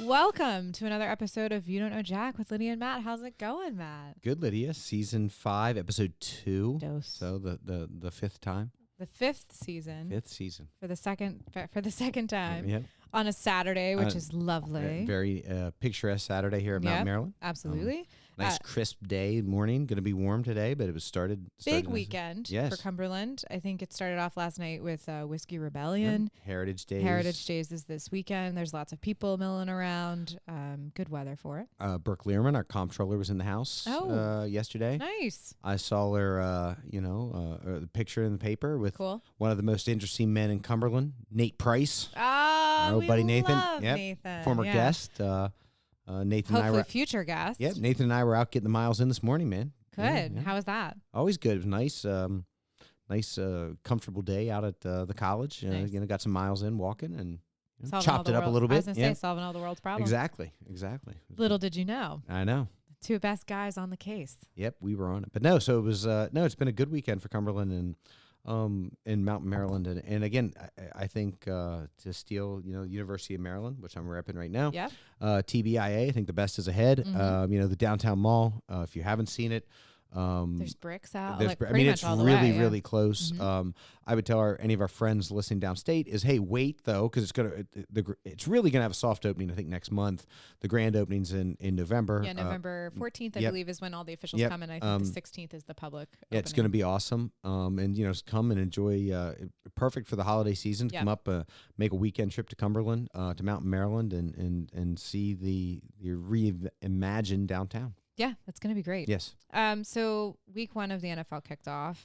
Welcome to another episode of You Don't Know Jack with Lydia and Matt. How's it going, Matt? Good, Lydia. Season 5, episode 2. Dose. So the fifth time. The fifth season. Fifth season. For the second time. Yep. On a Saturday, which is lovely. Very picturesque Saturday here at Mount Maryland. Absolutely. Nice crisp day, morning. Going to be warm today, but it was started big weekend for Cumberland. I think it started off last night with Whiskey Rebellion. Yep. Heritage Days. Heritage Days is this weekend. There's lots of people milling around. Good weather for it. Brooke Learman, our comptroller, was in the house yesterday. Nice. I saw her, the picture in the paper with one of the most interesting men in Cumberland, Nate Price. Our old buddy Nathan. Love Nathan. Former guest. Nathan and I were future guest. Yeah, Nathan and I were out getting the miles in this morning, man. Good. Yeah. How was that? Always good. It was nice, comfortable day out at the college. Nice. Got some miles in walking and chopped it up a little bit. I was going to say, solving all the world's problems. Exactly. Little did you know. I know. Two best guys on the case. Yep, we were on it. But no, so it was, it's been a good weekend for Cumberland and in Mountain Maryland. And again, I think to steal, University of Maryland, which I'm repping right now. Yeah. TBIA, I think the best is ahead. Mm-hmm. The downtown mall, if you haven't seen it. There's bricks out. It's really, really close. Mm-hmm. I would tell any of our friends listening downstate is, hey, wait though, because it's really gonna have a soft opening. I think next month. The grand opening's in November. Yeah, November 14th, I believe, is when all the officials come, and I think the 16th is the public. Yeah, it's gonna be awesome. And come and enjoy. Perfect for the holiday season. Come up, make a weekend trip to Cumberland, to Mountain Maryland, and see the reimagined downtown. Yeah, that's going to be great. Yes. So week 1 of the NFL kicked off.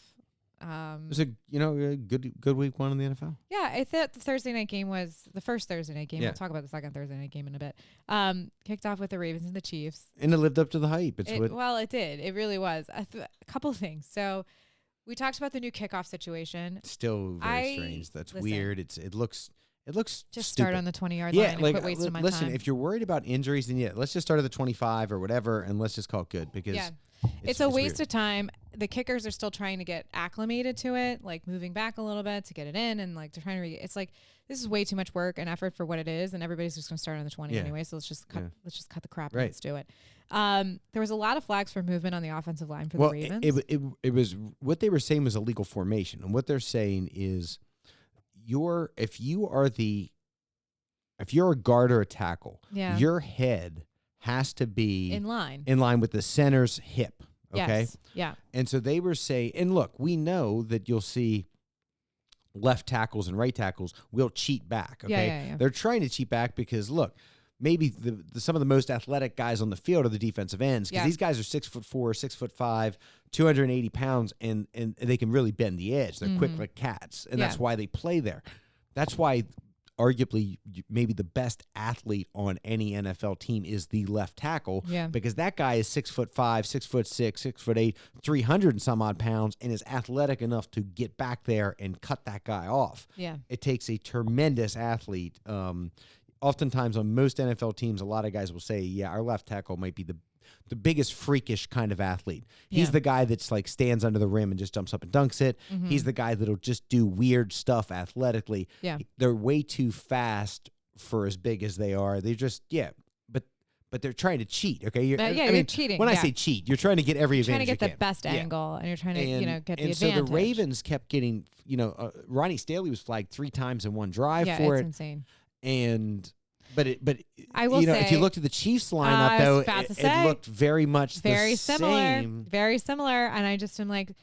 It was a good week 1 in the NFL. Yeah, I thought the Thursday night game was the first Thursday night game. Yeah. We'll talk about the second Thursday night game in a bit. Kicked off with the Ravens and the Chiefs. And it lived up to the hype. Well, it did. It really was. A couple of things. So we talked about the new kickoff situation. Still very strange. That's weird. It looks just stupid. Start on the 20-yard line and quit wasting my time. Listen, if you're worried about injuries, then let's just start at the 25 or whatever, and let's just call it good because it's a waste of time. The kickers are still trying to get acclimated to it, like moving back a little bit to get it in, and like they're trying to. It's like this is way too much work and effort for what it is, and everybody's just going to start on the 20 anyway. So let's just cut the crap and let's do it. There was a lot of flags for movement on the offensive line for the Ravens. It was what they were saying was illegal formation, and what they're saying is if you're a guard or a tackle, your head has to be in line with the center's hip. Okay. Yes. Yeah. And so they were saying, and look, we know that you'll see left tackles and right tackles will cheat back. Okay. Yeah. They're trying to cheat back because look, maybe some of the most athletic guys on the field are the defensive ends because these guys are 6'4", 6'5", 280 pounds, and they can really bend the edge. They're quick like cats, and that's why they play there. That's why arguably maybe the best athlete on any NFL team is the left tackle because that guy is 6'5", 6'6", 6'8", 300 and some odd pounds and is athletic enough to get back there and cut that guy off. Yeah. It takes a tremendous athlete. Oftentimes on most NFL teams, a lot of guys will say, our left tackle might be the biggest freakish kind of athlete. He's the guy that's like stands under the rim and just jumps up and dunks it. Mm-hmm. He's the guy that'll just do weird stuff athletically. Yeah. They're way too fast for as big as they are. They just, but they're trying to cheat, okay? You're cheating. When I say cheat, you're trying to get every advantage you can. Trying to get the best angle, and you're trying to, get the advantage. And so the Ravens kept getting, Ronnie Staley was flagged 3 times in one drive for it. Yeah, it's insane. And... But I will say, if you looked at the Chiefs lineup, though, it looked very much the same. Very similar. And I just am like,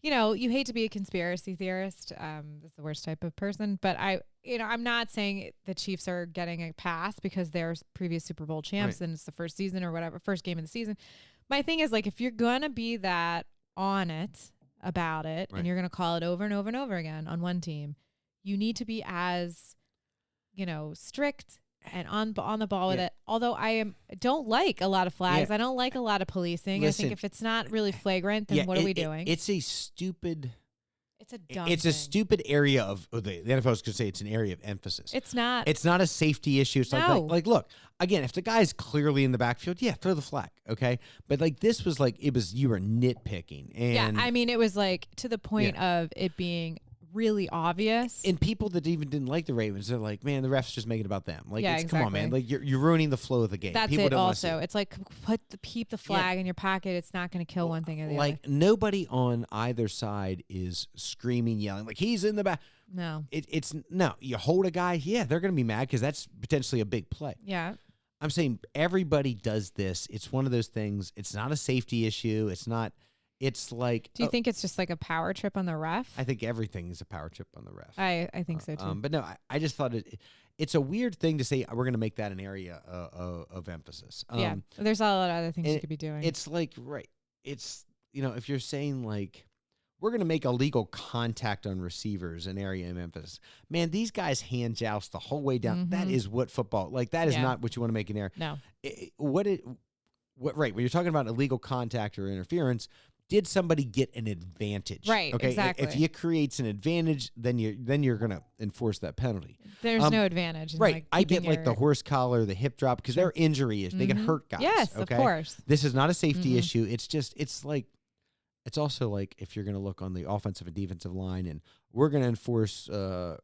you hate to be a conspiracy theorist. That's the worst type of person. But I'm not saying the Chiefs are getting a pass because they're previous Super Bowl champs and it's the first season or whatever, first game of the season. My thing is, like, if you're going to be that on it about it and you're going to call it over and over and over again on one team, you need to be as, strict and on the ball with it. Although don't like a lot of flags. I don't like a lot of policing. Listen, I think if it's not really flagrant, then what are we doing? It's a stupid. It's a dumb. It's thing. a stupid area of the NFL is going to say it's an area of emphasis. It's not. It's not a safety issue. It's like look again. If the guy's clearly in the backfield, throw the flag, okay. But like this was like you were nitpicking, and I mean it was like to the point of it being really obvious. And people that even didn't like the Ravens, they're like, man, the refs just make it about them. Like, Yeah, come on, man. Like, you're ruining the flow of the game. That's people it don't also. It's like, keep the flag in your pocket. It's not going to kill one thing or the other. Like, nobody on either side is screaming, yelling, like, he's in the back. No. No. You hold a guy, yeah, they're going to be mad because that's potentially a big play. Yeah. I'm saying everybody does this. It's one of those things. It's not a safety issue. It's not. It's like. Do you think it's just like a power trip on the ref? I think everything is a power trip on the ref. I think so too. But no, I just thought it's a weird thing to say we're going to make that an area of emphasis. Yeah, there's a lot of other things you could be doing. It's like, right. It's, if you're saying like, we're going to make illegal contact on receivers an area of emphasis. Man, these guys hand joust the whole way down. Mm-hmm. That is what football, like that is not what you want to make an area. No. Right, when you're talking about illegal contact or interference, did somebody get an advantage? Right, okay? exactly. If it creates an advantage, then you're going to enforce that penalty. There's no advantage. In right. Like I get like the horse collar, the hip drop, because their injury is they can hurt guys. Yes, okay? of course. This is not a safety issue. It's also like if you're going to look on the offensive and defensive line and we're going to enforce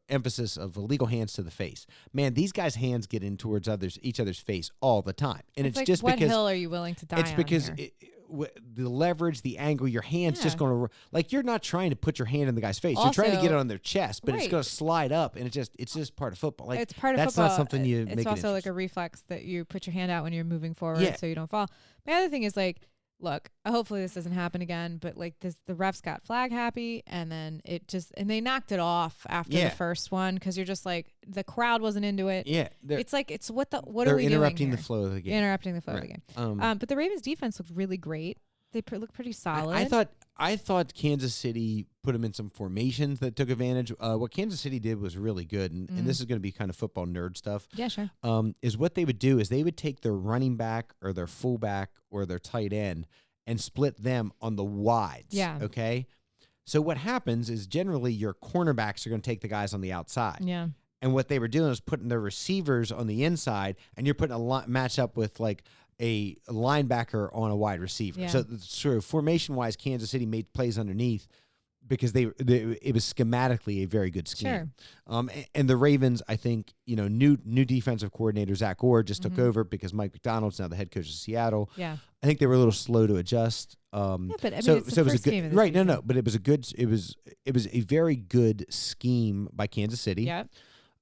emphasis of illegal hands to the face. Man, these guys' hands get in towards each other's face all the time. And it's like, just what because hill are you willing to die on? It's because here? the leverage, the angle, your hand's just going to like you're not trying to put your hand in the guy's face. You're trying to get it on their chest, but it's going to slide up, and it's just part of football. Like it's part of that's football. Not something you it's make. It's also like a reflex that you put your hand out when you're moving forward, Yeah. so you don't fall. The other thing is like, look, hopefully this doesn't happen again, but like the refs got flag happy, and then and they knocked it off after the first one because you're just like the crowd wasn't into it. Yeah, it's like what are we doing? They're interrupting the flow of the game. Interrupting the flow of the game. But the Ravens defense looked really great. They look pretty solid. I thought Kansas City put them in some formations that took advantage. What Kansas City did was really good, and this is going to be kind of football nerd stuff. Yeah, sure. Is what they would do is they would take their running back or their fullback or their tight end and split them on the wides. Yeah. Okay. So what happens is generally your cornerbacks are going to take the guys on the outside. Yeah. And what they were doing is putting their receivers on the inside, and you're putting a match up with like a linebacker on a wide receiver. Yeah. So sort of formation-wise, Kansas City made plays underneath because it was schematically a very good scheme. Sure. And the Ravens, I think, new defensive coordinator Zach Orr just took over because Mike McDonald's now the head coach of Seattle. Yeah. I think they were a little slow to adjust. Yeah, but I mean, so it's it the was a first good game of the right. season. No, but it was a very good scheme by Kansas City. Yeah.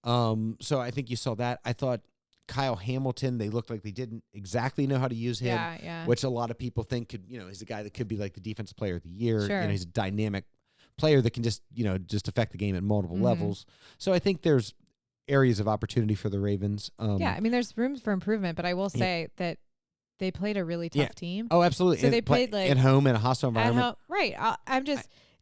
So I think you saw that. I thought Kyle Hamilton, they looked like they didn't exactly know how to use him, which a lot of people think could, he's a guy that could be like the defensive player of the year. Sure. He's a dynamic player that can just affect the game at multiple levels. So I think there's areas of opportunity for the Ravens. I mean, there's room for improvement, but I will say that they played a really tough team. Oh, absolutely. So they played like at home in a hostile environment. Right.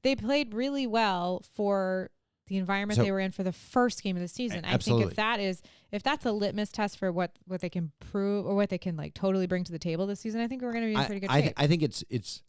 They played really well for the environment they were in for the first game of the season. Absolutely. I think if that's a litmus test for what they can prove or what they can like totally bring to the table this season, I think we're going to be in pretty good shape. I think it's.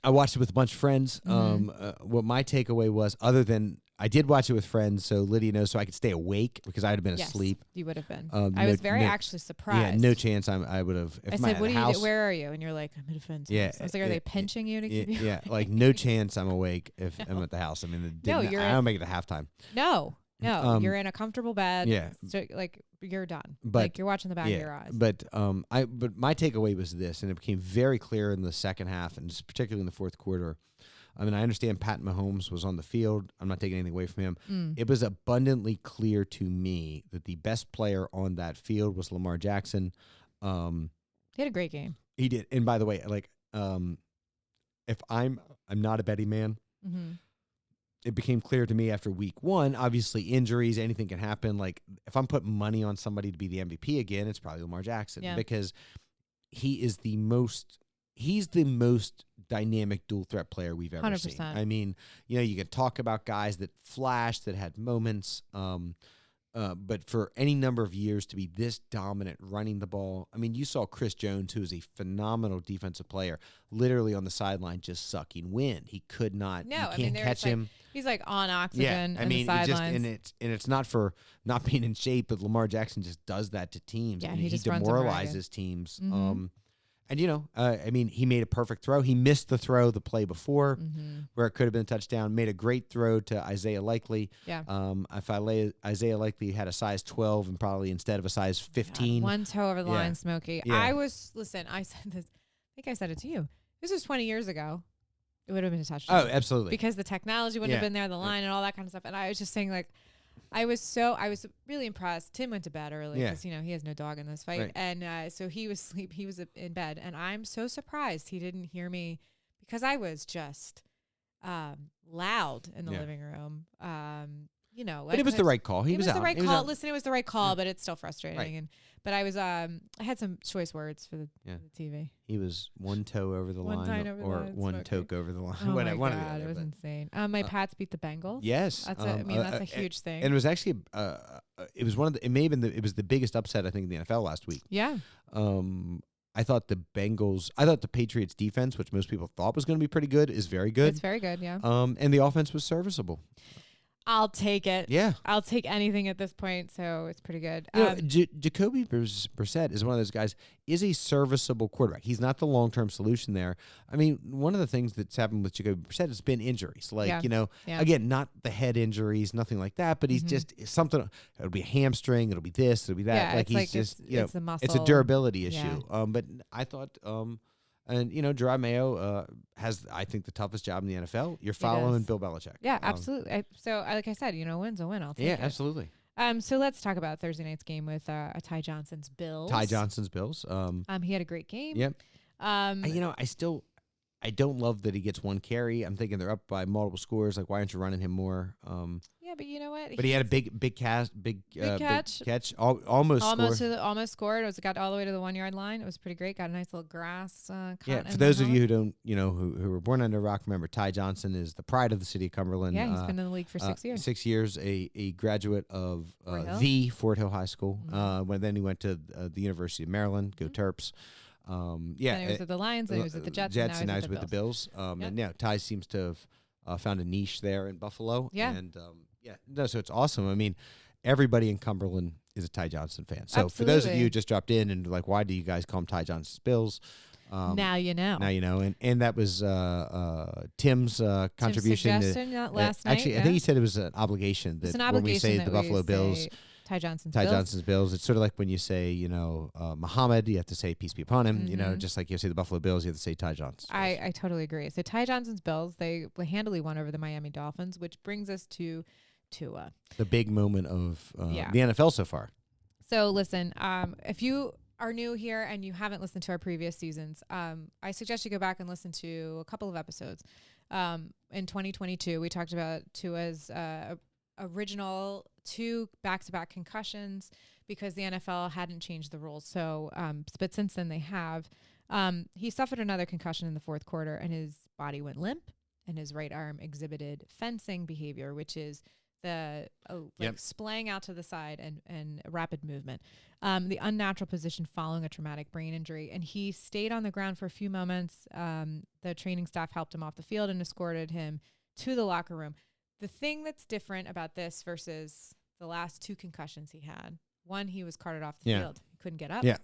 I watched it with a bunch of friends. What my takeaway was, other than I did watch it with friends, so Lydia knows, so I could stay awake because I would have been asleep. You would have been. I was actually surprised. Yeah, no chance I would have. I said, "What do you do? Where are you?" And you're like, "I'm at a friend's house." I was like, "Are they pinching you to keep you?" Yeah, like no chance I'm awake if I'm at the house. I mean, I don't make it to halftime. No, you're in a comfortable bed. Yeah, so, like you're done. But, like you're watching the back of your eyes. But my takeaway was this, and it became very clear in the second half, and just particularly in the fourth quarter. I mean, I understand Pat Mahomes was on the field. I'm not taking anything away from him. It was abundantly clear to me that the best player on that field was Lamar Jackson. He had a great game. He did. And by the way, like, if I'm not a betting man, it became clear to me after week one, obviously injuries, anything can happen. Like, if I'm putting money on somebody to be the MVP again, it's probably Lamar Jackson because he's the most dynamic dual threat player we've ever 100%. seen. I mean, you can talk about guys that flashed, that had moments, but for any number of years to be this dominant running the ball. I mean, you saw Chris Jones, who is a phenomenal defensive player, literally on the sideline just sucking wind. He could not. No, you can't catch him. He's like on oxygen. Yeah, I mean, the sidelines. it's not for not being in shape, but Lamar Jackson just does that to teams. Yeah, and he just demoralizes teams. And, I mean, he made a perfect throw. He missed the throw the play before where it could have been a touchdown. Made a great throw to Isaiah Likely. Yeah. If Isaiah Likely had a size 12 and probably instead of a size 15. One toe over the line, Smokey. Yeah. I said this. I think I said it to you. This was 20 years ago. It would have been a touchdown. Oh, absolutely. Because the technology wouldn't have been there, the line and all that kind of stuff. And I was just saying, like, I was really impressed. Tim went to bed early because, he has no dog in this fight. Right. And so he was in bed. And I'm so surprised he didn't hear me because I was just loud in the living room. But it was the right call. He was out. It was the right call. Listen, it was the right call, but it's still frustrating. Right. But I was I had some choice words for the TV. He was one toe over the line or one toke over the line. Oh my God, it was insane. My Pats beat the Bengals. Yes, that's a huge thing. And it was actually it was the biggest upset I think in the NFL last week. Yeah. I thought the Patriots defense, which most people thought was going to be pretty good, is very good. It's very good, yeah. And the offense was serviceable. I'll take it. Yeah. I'll take anything at this point, so it's pretty good. Jacoby Brissett is one of those guys, is a serviceable quarterback. He's not the long-term solution there. I mean, one of the things that's happened with Jacoby Brissett has been injuries. Again, not the head injuries, nothing like that, but he's just something. It'll be a hamstring, it'll be this, it'll be that. It's a muscle. It's a durability issue. But I thought... And, Gerard Mayo has, I think, the toughest job in the NFL. You're following Bill Belichick. Yeah, absolutely. Like I said, a win's a win. I'll take it. Yeah, absolutely. So let's talk about Thursday night's game with Ty Johnson's Bills. He had a great game. Yep. I don't love that he gets one carry. I'm thinking they're up by multiple scores. Like, why aren't you running him more? Yeah, but you know what? But he had a big catch. Almost scored. It got all the way to the 1 yard line. It was pretty great. Got a nice little grass. For those of you who don't, who were born under a rock, remember Ty Johnson is the pride of the city of Cumberland. Yeah, he's been in the league for 6 years. 6 years, a graduate of the Fort Hill High School. Then he went to the University of Maryland. Go Terps. Then he was at the Lions, then he was at the Jets, and now he's with the Bills. And now Ty seems to have found a niche there in Buffalo. Yeah. And so it's awesome. I mean, everybody in Cumberland is a Ty Johnson fan. So Absolutely. For those of you who just dropped in and like, why do you guys call him Ty Johnson's Bills? Now you know. And that was Tim's contribution. Tim's suggestion last night. Actually, I think he said it was an obligation that when we say the Buffalo Bills. Ty Johnson's Bills. It's sort of like when you say, Muhammad, you have to say peace be upon him. Just like you say the Buffalo Bills, you have to say Ty Johnson's Bills. I totally agree. So Ty Johnson's Bills, they handily won over the Miami Dolphins, which brings us to the big moment of the NFL so far. So listen, if you are new here and you haven't listened to our previous seasons, I suggest you go back and listen to a couple of episodes. In 2022, we talked about Tua's original 2 back-to-back concussions because the NFL hadn't changed the rules. So, but since then they have. He suffered another concussion in the fourth quarter, and his body went limp, and his right arm exhibited fencing behavior, which is the splaying out to the side and rapid movement. The unnatural position following a traumatic brain injury, and he stayed on the ground for a few moments. The training staff helped him off the field and escorted him to the locker room. The thing that's different about this versus the last 2 concussions he had, one, he was carted off the field. He couldn't get up. Yeah.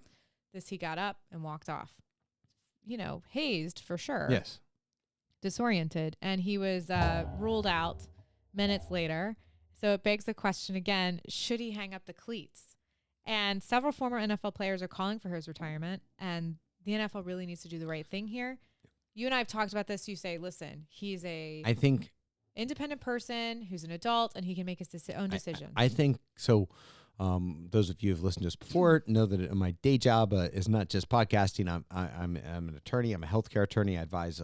This, he got up and walked off. Hazed for sure. Yes. Disoriented. And he was ruled out minutes later. So it begs the question again, should he hang up the cleats? And several former NFL players are calling for his retirement. And the NFL really needs to do the right thing here. You and I have talked about this. You say, listen, he's independent person who's an adult and he can make his own decision. I think so. Those of you who've listened to us before know that my day job is not just podcasting. I'm an attorney. I'm a healthcare attorney. I advise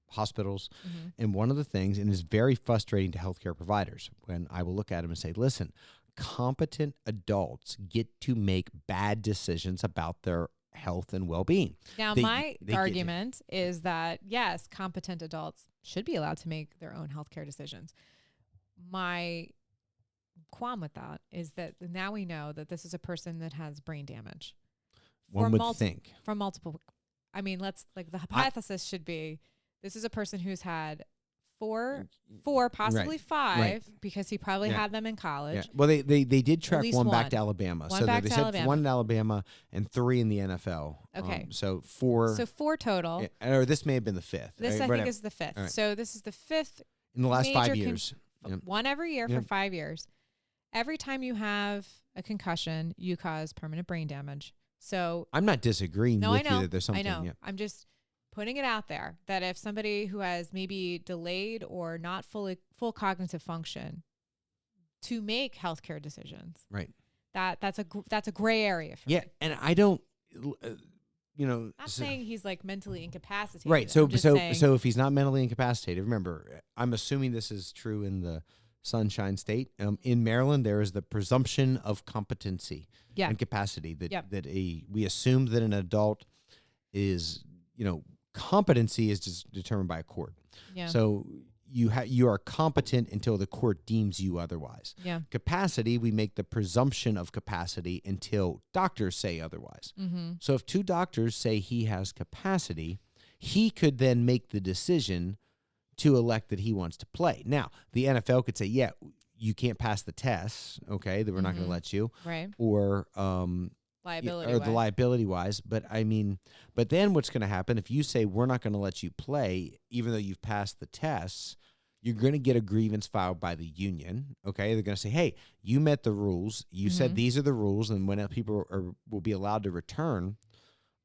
hospitals. And one of the things, and it's very frustrating to healthcare providers, when I will look at them and say, listen, competent adults get to make bad decisions about their health and well-being. Now, my argument is that, yes, competent adults should be allowed to make their own healthcare decisions. My qualm with that is that now we know that this is a person that has brain damage. One would think. From multiple. I mean, the hypothesis should be this is a person who's had 4, possibly 5, because he probably had them in college. Yeah. Well, they did track one back one. to Alabama. One so back they to said Alabama. 1 in Alabama and 3 in the NFL. Okay. So 4. So 4 total. Or this may have been the 5th. This, I think, is the 5th. Right. So this is the 5th. In the last 5 years. One every year for 5 years. Every time you have a concussion, you cause permanent brain damage. So I'm not disagreeing with you that there's something. I know. Yeah. I'm just putting it out there that if somebody who has maybe delayed or not full cognitive function to make healthcare decisions, right? That's a gray area for me. And I don't, not saying he's like mentally incapacitated. Right. So if he's not mentally incapacitated, remember, I'm assuming this is true in the Sunshine State. In Maryland, there is the presumption of competency and capacity that we assume that an adult is, competency is just determined by a court. Yeah. So you are competent until the court deems you otherwise. Yeah. Capacity, we make the presumption of capacity until doctors say otherwise. Mm-hmm. So if 2 doctors say he has capacity, he could then make the decision to elect that he wants to play. Now, the NFL could say, yeah, you can't pass the tests, okay, that we're not going to let you. Right. Or liability-wise. But then what's going to happen if you say we're not going to let you play, even though you've passed the tests, you're going to get a grievance filed by the union, okay? They're going to say, hey, you met the rules. You said these are the rules, and when people will be allowed to return,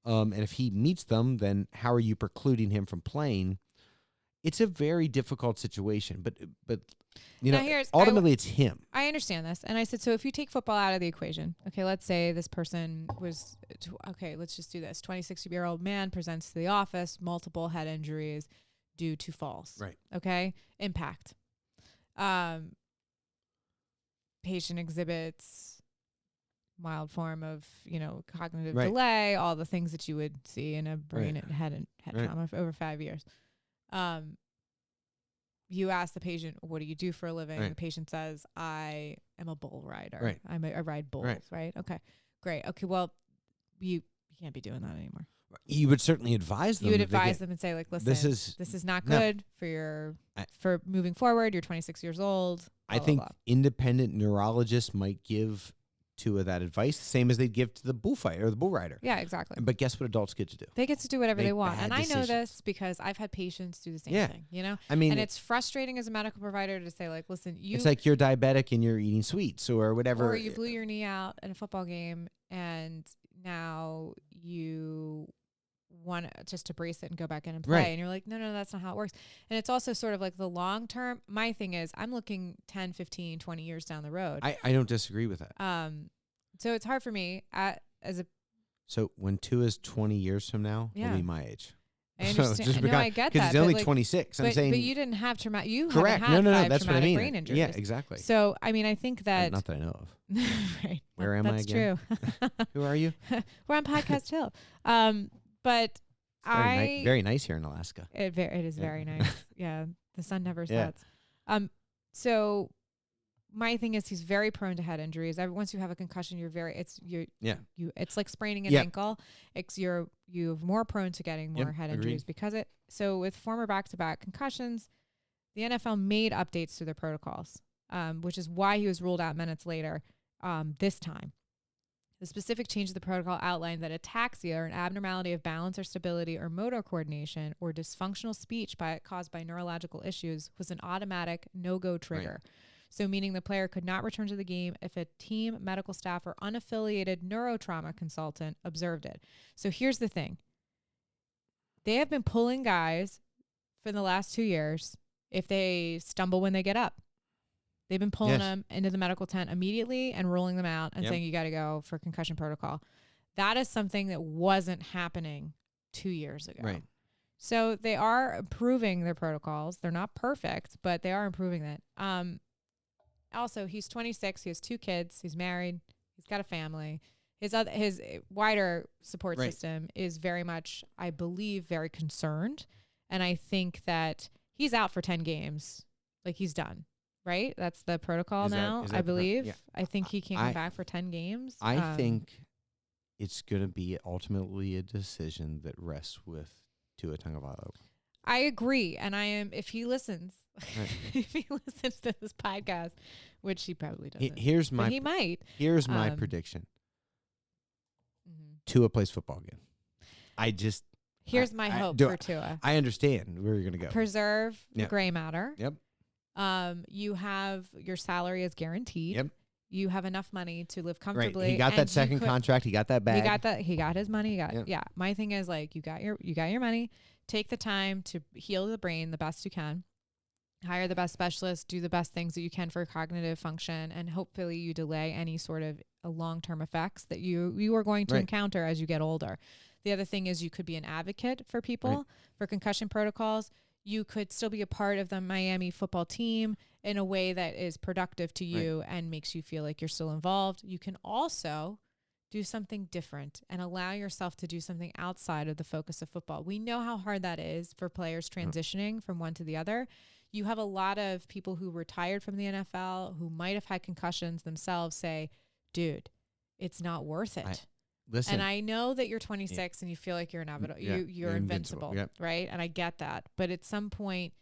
and if he meets them, then how are you precluding him from playing? It's a very difficult situation, but ultimately it's him. I understand this. And I said, so if you take football out of the equation, okay, let's say this person was, let's just do this. 26-year-old man presents to the office, multiple head injuries due to falls. Right. Okay. Impact. Patient exhibits mild form of, cognitive delay, all the things that you would see in a brain and head trauma for over 5 years. You ask the patient, what do you do for a living? Right. The patient says, I am a bull rider. Right. I ride bulls, right? Okay, great. Okay, well, you can't be doing that anymore. You would certainly advise them. You would advise them and say, like, listen, this is not good for moving forward. You're 26 years old. I think independent neurologists might give of that advice, the same as they'd give to the bullfighter or the bull rider. Yeah, exactly. But guess what adults get to do? They get to do whatever they want. And I know this because I've had patients do the same thing, and it's frustrating as a medical provider to say, like, listen, it's like you're diabetic and you're eating sweets or whatever. Or you blew your knee out in a football game and now you want just to brace it and go back in and play. Right. And you're like, no, that's not how it works. And it's also sort of like the long term. My thing is I'm looking 10, 15, 20 years down the road. I don't disagree with that. So it's hard for me so when 2 is 20 years from now, he'll be my age. I understand. I get that. Because he's only 26. I'm saying. But you didn't have traumatic. You correct. Haven't had 5 that's what I mean. Brain injuries. Yeah, exactly. So, I mean, I think that. Not that I know of. Right. Where am I again? That's true. Who are you? We're on Podcast Hill. But it's very nice here in Alaska. It is very nice. Yeah. The sun never sets. So my thing is he's very prone to head injuries. Once you have a concussion, it's like spraining an ankle. You're more prone to getting more head injuries because it. So with former back-to-back concussions, the NFL made updates to their protocols, which is why he was ruled out minutes later this time. The specific change of the protocol outlined that ataxia, or an abnormality of balance or stability or motor coordination, or dysfunctional speech caused by neurological issues, was an automatic no-go trigger. Right. So meaning the player could not return to the game if a team, medical staff, or unaffiliated neurotrauma consultant observed it. So here's the thing. They have been pulling guys for the last 2 years if they stumble when they get up. They've been pulling them into the medical tent immediately and ruling them out and saying, you got to go for concussion protocol. That is something that wasn't happening 2 years ago. Right. So they are improving their protocols. They're not perfect, but they are improving that. Also, he's 26. He has 2 kids. He's married. He's got a family. His wider support system is very much, I believe, very concerned. And I think that he's out for 10 games. Like, he's done. Right? That's the protocol now, I believe. I think he can't come back for 10 games. I think it's going to be ultimately a decision that rests with Tua Tagovailoa. I agree. And if he listens, Right. if he listens to this podcast, which he probably doesn't, Here's my but he might. Here's my prediction. Mhm. Tua plays football again. Here's my hope for Tua. I understand where you're going to go. Preserve the gray matter. Yep. You have your salary is guaranteed. Yep. You have enough money to live comfortably. Right. He got that second contract. He got that bag. He got his money. Yeah. My thing is like you got your money. Take the time to heal the brain the best you can. Hire the best specialists. Do the best things that you can for cognitive function, and hopefully you delay any sort of long-term effects that you are going to encounter as you get older. The other thing is you could be an advocate for people for concussion protocols. You could still be a part of the Miami football team in a way that is productive to you and makes you feel like you're still involved. You can also do something different and allow yourself to do something outside of the focus of football. We know how hard that is for players transitioning from one to the other. You have a lot of people who retired from the NFL who might have had concussions themselves say, dude, it's not worth it. Listen, and I know that you're 26 and you feel like you're inevitable. You're invincible, right? And I get that. But at some point,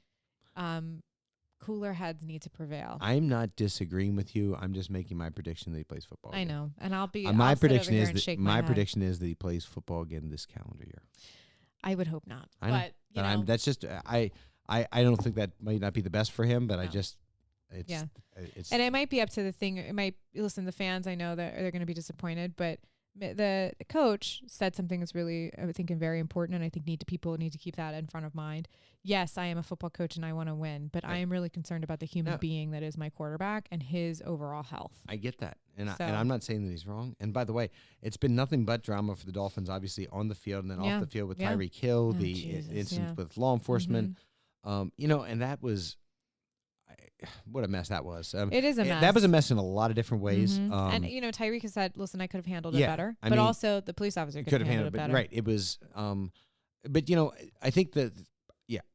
cooler heads need to prevail. I'm not disagreeing with you. I'm just making my prediction that he plays football. I know, and I'll be. My I'll prediction sit over is here and that shake my head. prediction is that he plays football again this calendar year. I would hope not. I know. But you know, that's just I don't think that might not be the best for him, but No. It's and it might be up to the thing. It might listen. The fans, I know that they're going to be disappointed, but the coach said something that's really, I think, very important, and I think people need to keep that in front of mind. Yes, I am a football coach and I want to win, but I am really concerned about the human being that is my quarterback and his overall health. I get that, and I'm not saying that he's wrong. And by the way, it's been nothing but drama for the Dolphins, obviously on the field and then off the field with Tyreek Hill, the incident with law enforcement. And that was. What a mess that was. It is a mess. That was a mess in a lot of different ways. And Tyreek has said, listen, I could have handled it better. But also the police officer could have handled it better. Right. It was, but I think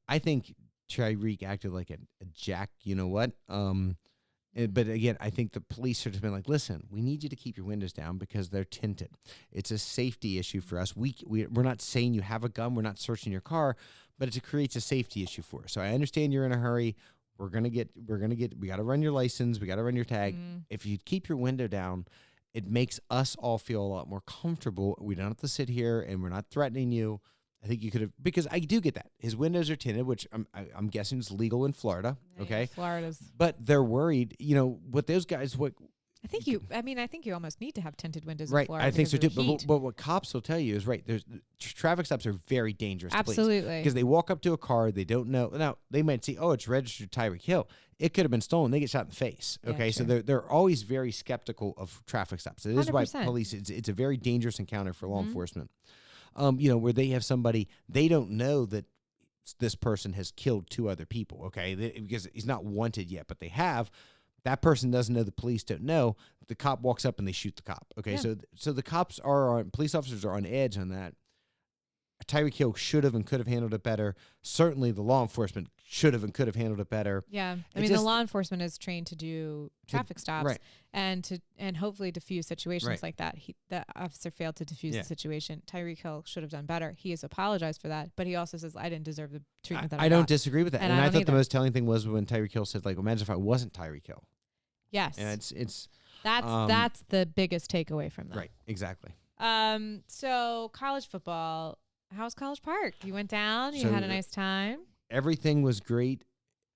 I think Tyreek acted like a jack, you know what? But again, I think the police should have been like, listen, we need you to keep your windows down because they're tinted. It's a safety issue for us. We're not saying you have a gun. We're not searching your car, but it creates a safety issue for us. So I understand you're in a hurry. We got to run your license. We got to run your tag. If you keep your window down, it makes us all feel a lot more comfortable. We don't have to sit here and we're not threatening you. I think you could have, because I do get that. His windows are tinted, which I'm guessing is legal in Florida. Okay. Yeah, Florida's. But they're worried, what those guys, I think you almost need to have tinted windows in right. Florida. I think so too. But But what cops will tell you is there's traffic stops are very dangerous. Absolutely. Because they walk up to a car, they don't know. Now they might see, it's registered Tyreek Hill. It could have been stolen. They get shot in the face. Okay, so they're always very skeptical of traffic stops. It is why police. It's a very dangerous encounter for law enforcement. Where they have somebody they don't know that this person has killed two other people. Okay, because he's not wanted yet, but they have. That person doesn't know. The police don't know. The cop walks up and they shoot the cop. Okay, so the cops police officers are on edge on that. Tyreek Hill should have and could have handled it better. Certainly, the law enforcement should have and could have handled it better. Yeah, the law enforcement is trained to do traffic stops and hopefully diffuse situations like that. The officer failed to diffuse the situation. Tyreek Hill should have done better. He has apologized for that, but he also says, "I didn't deserve the treatment that I got." I don't disagree with that. And I thought either. the most telling thing was when Tyreek Hill said, imagine if I wasn't Tyreek Hill. Yes, and it's that's the biggest takeaway from that. Right, exactly. So college football. How's College Park? You went down. You had a nice time. Everything was great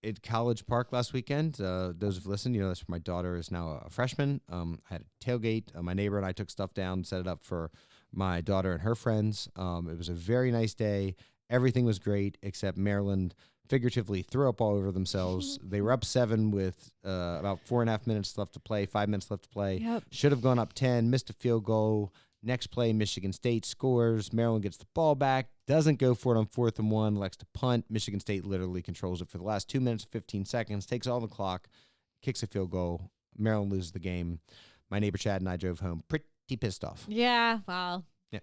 at College Park last weekend. Those who've listened, that's where my daughter is now a freshman. I had a tailgate. My neighbor and I took stuff down, set it up for my daughter and her friends. It was a very nice day. Everything was great, except Maryland figuratively threw up all over themselves. They were up 7 with about 4.5 minutes left to play, 5 minutes left to play. Yep. Should have gone up 10, missed a field goal. Next play, Michigan State scores. Maryland gets the ball back, doesn't go for it on 4th and 1, elects to punt. Michigan State literally controls it for the last 2 minutes, 15 seconds, takes all the clock, kicks a field goal. Maryland loses the game. My neighbor Chad and I drove home pretty pissed off. Yeah, well. Yeah.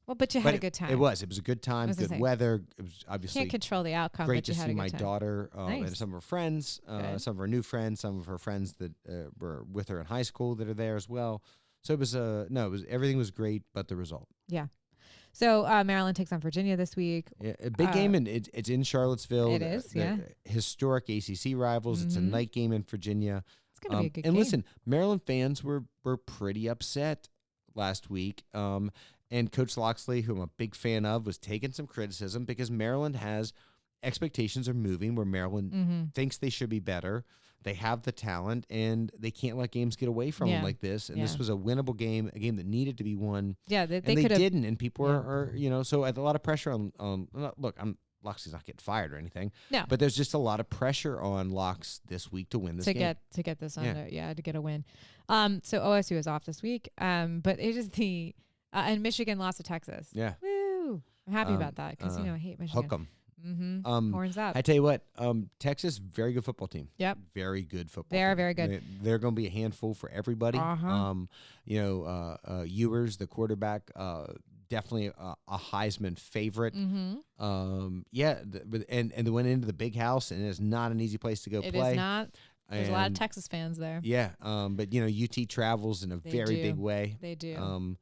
Well, but you had a good time. It was a good time, good weather. It was obviously can't control the outcome. Great but you to had see a good my time. daughter Nice. and some of her friends, some of her new friends, some of her friends that were with her in high school that are there as well. So it was everything was great, but the result. Yeah. So Maryland takes on Virginia this week. Yeah, a big game, and it's in Charlottesville. It is, yeah. Historic ACC rivals. It's a night game in Virginia. It's going to be a good and game. Listen, Maryland fans were pretty upset last week. And Coach Loxley, who I'm a big fan of, was taking some criticism because Maryland has expectations are moving where Maryland thinks they should be better. They have the talent, and they can't let games get away from them like this. And this was a winnable game, a game that needed to be won. Yeah, they didn't. And people are so a lot of pressure on. Look, Loxley's not getting fired or anything. No, but there's just a lot of pressure on Lox this week to win this game. To get this on to get a win. So OSU is off this week. But it is and Michigan lost to Texas. Yeah. Woo! I'm happy about that because I hate Michigan. Hook 'em. Horns up. I tell you what, Texas, very good football team. Yep. Very good football They are team. very good. They're going to be a handful for everybody. Ewers, the quarterback, definitely a Heisman favorite. And they went into the big house, and it's not an easy place to go play. It is not. There's a lot of Texas fans there. Yeah. But UT travels in a very big way. They do.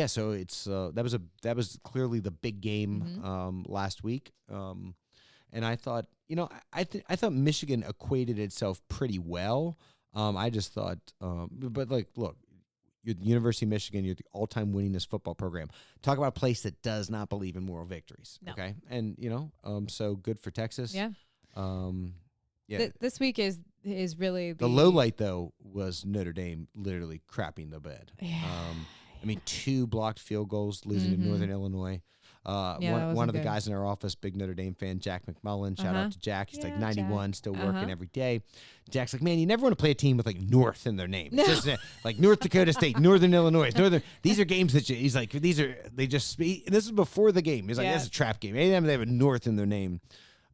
So it's that was clearly the big game last week. And I thought, I thought Michigan equated itself pretty well. I just thought, but look, you're the University of Michigan. You're the all-time winningest football program. Talk about a place that does not believe in moral victories. No. Okay, and so good for Texas. Yeah. Yeah. This week is really the low light though was Notre Dame literally crapping the bed. Yeah. 2 blocked field goals, losing to Northern Illinois. One of the guys in our office, big Notre Dame fan, Jack McMullen. Shout out to Jack. He's 91, Jack. Still working every day. Jack's like, man, you never want to play a team with North in their name. It's just like North Dakota State, Northern Illinois, These are games that he's like, they just speak. This is before the game. He's like, that's a trap game. Anytime they have a North in their name.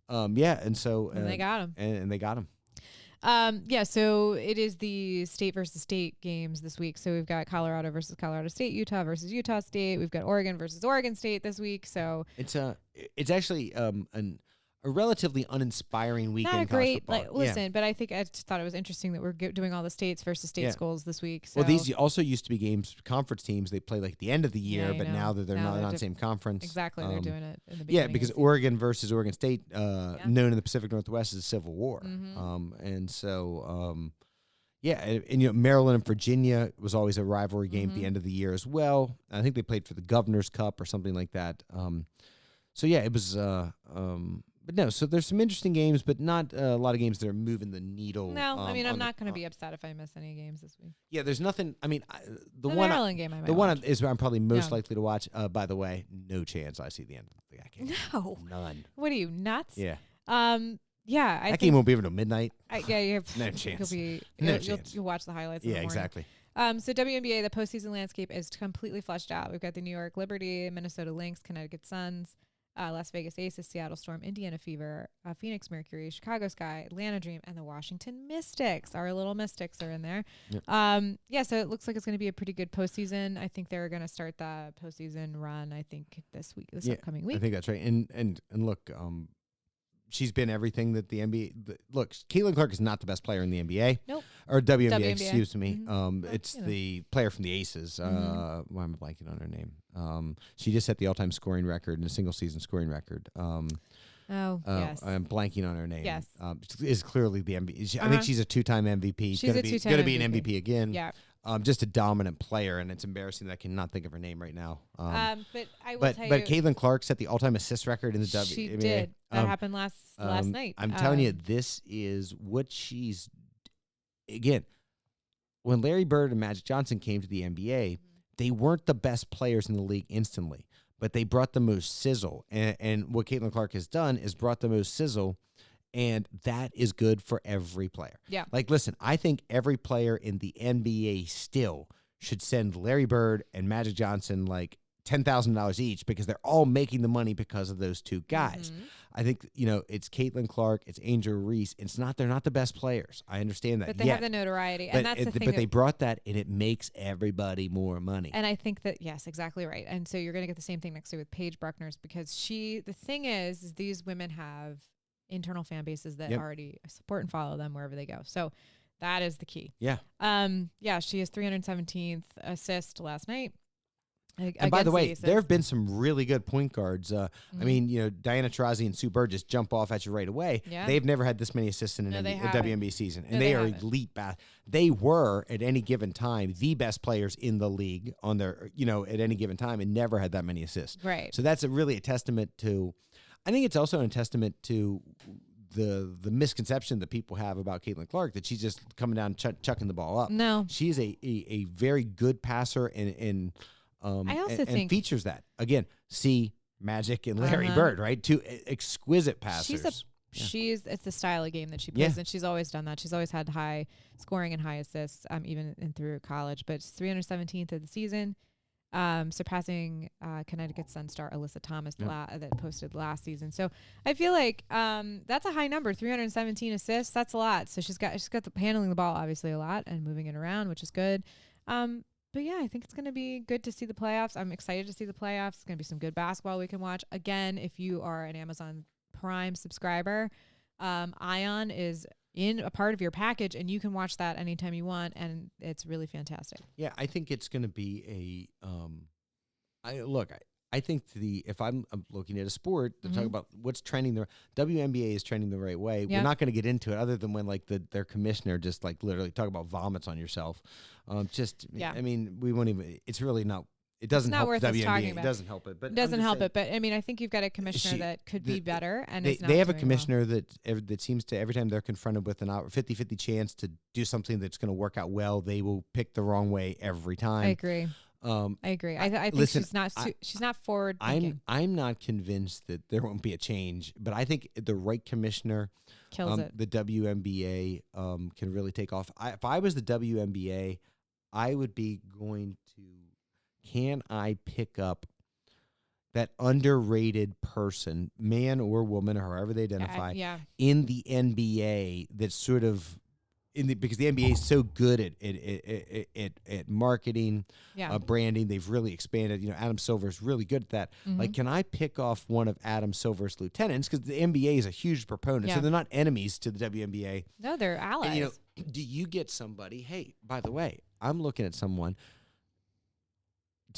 And so they got him. And they got him. So it is the state versus state games this week. So we've got Colorado versus Colorado State, Utah versus Utah State. We've got Oregon versus Oregon State this week. So it's actually a relatively uninspiring weekend. Not a great, but I think I just thought it was interesting that we're doing all the states versus state schools this week. So. Well, these also used to be games, conference teams. They play at the end of the year, but now that they're not on the same conference. Exactly, they're doing it in the beginning. Yeah, because Oregon versus Oregon State, known in the Pacific Northwest as a Civil War. And Maryland and Virginia was always a rivalry game at the end of the year as well. I think they played for the Governor's Cup or something like that. It was... But no, so there's some interesting games, but not a lot of games that are moving the needle. No, I'm not going to be upset if I miss any games this week. Yeah, there's nothing. The Maryland game I might the one watch. is I'm probably most likely to watch. By the way, no chance I see the end of that game. No, none. What are you, nuts? Yeah. That game won't be over till midnight. You have no chance. You'll watch the highlights. Yeah, in the exactly. So WNBA, the postseason landscape is completely fleshed out. We've got the New York Liberty, Minnesota Lynx, Connecticut Suns, Las Vegas Aces, Seattle Storm, Indiana Fever, Phoenix Mercury, Chicago Sky, Atlanta Dream, and the Washington Mystics. Our little Mystics are in there. Yep. So it looks like it's going to be a pretty good postseason. I think they're going to start the postseason run, this upcoming week. I think that's right. And look, she's been everything that the NBA. Look, Caitlin Clark is not the best player in the NBA. Nope. Or WNBA. Excuse me. It's the player from the Aces. Why am I blanking on her name? She just set the all-time scoring record in a single season scoring record. Yes. I'm blanking on her name. Yes. Is clearly the MVP. I think she's a 2-time MVP. She's going to be an MVP again. Yeah. Just a dominant player, and it's embarrassing that I cannot think of her name right now. But I will tell you, Caitlin Clark set the all-time assist record in the WNBA. She did. That happened last night. I'm telling you, this is what she's. Again, when Larry Bird and Magic Johnson came to the NBA, they weren't the best players in the league instantly, but they brought the most sizzle. And what Caitlin Clark has done is brought the most sizzle. And that is good for every player. Yeah. Listen, I think every player in the NBA still should send Larry Bird and Magic Johnson $10,000 each because they're all making the money because of those two guys. I think, it's Caitlin Clark, it's Angel Reese. They're not the best players. I understand that. But they have the notoriety. And that's the thing. But they brought that, and it makes everybody more money. And I think that, yes, exactly right. And so you're going to get the same thing next year with Paige Bruckner's because the thing is these women have internal fan bases that already support and follow them wherever they go. So that is the key. Yeah. She has 317th assist last night. And by the way, there have been some really good point guards. I mean, Diana Taurasi and Sue Bird just jump off at you right away. Yeah. They've never had this many assists in a WNBA season, and they are elite. They were at any given time the best players in the league on their, at any given time, and never had that many assists. Right. So that's really a testament to. I think it's also a testament to the misconception that people have about Caitlin Clark, that she's just coming down and chucking the ball up. No, she's a very good passer and I also think features that again. See Magic and Larry Bird, right? Two exquisite passers. It's the style of game that she plays, and she's always done that. She's always had high scoring and high assists, even in through college. But 317th of the season, surpassing Connecticut Sun star Alyssa Thomas that posted last season. So I feel like that's a high number. 317 assists, that's a lot. So she's got handling the ball obviously a lot and moving it around, which is good. But yeah, I think it's going to be good to see the playoffs. I'm excited to see the playoffs. It's going to be some good basketball we can watch. Again, if you are an Amazon Prime subscriber, Ion is in a part of your package, and you can watch that anytime you want, and it's really fantastic. Yeah, I think it's going to be I think if I'm looking at a sport, they're talking about what's trending. The WNBA is trending the right way. We're not going to get into it other than when their commissioner just literally talk about vomits on yourself. I mean, we won't even. It's really not. It doesn't help the WNBA. It doesn't help it. But it doesn't help it. But I mean, I think you've got a commissioner that could be better, and they have a commissioner that seems to, every time they're confronted with an 50-50 chance to do something that's going to work out well, they will pick the wrong way every time. I agree. I think she's not forward thinking. I'm not convinced that there won't be a change, but I think the right commissioner kills it. The WNBA can really take off. If I was the WNBA, I would be going to. Can I pick up that underrated person, man or woman, or however they identify, in the NBA that's sort of because the NBA is so good at marketing, branding. They've really expanded. Adam Silver is really good at that. Like, can I pick off one of Adam Silver's lieutenants? Because the NBA is a huge proponent, so they're not enemies to the WNBA. No, they're allies. And, do you get somebody? Hey, by the way, I'm looking at someone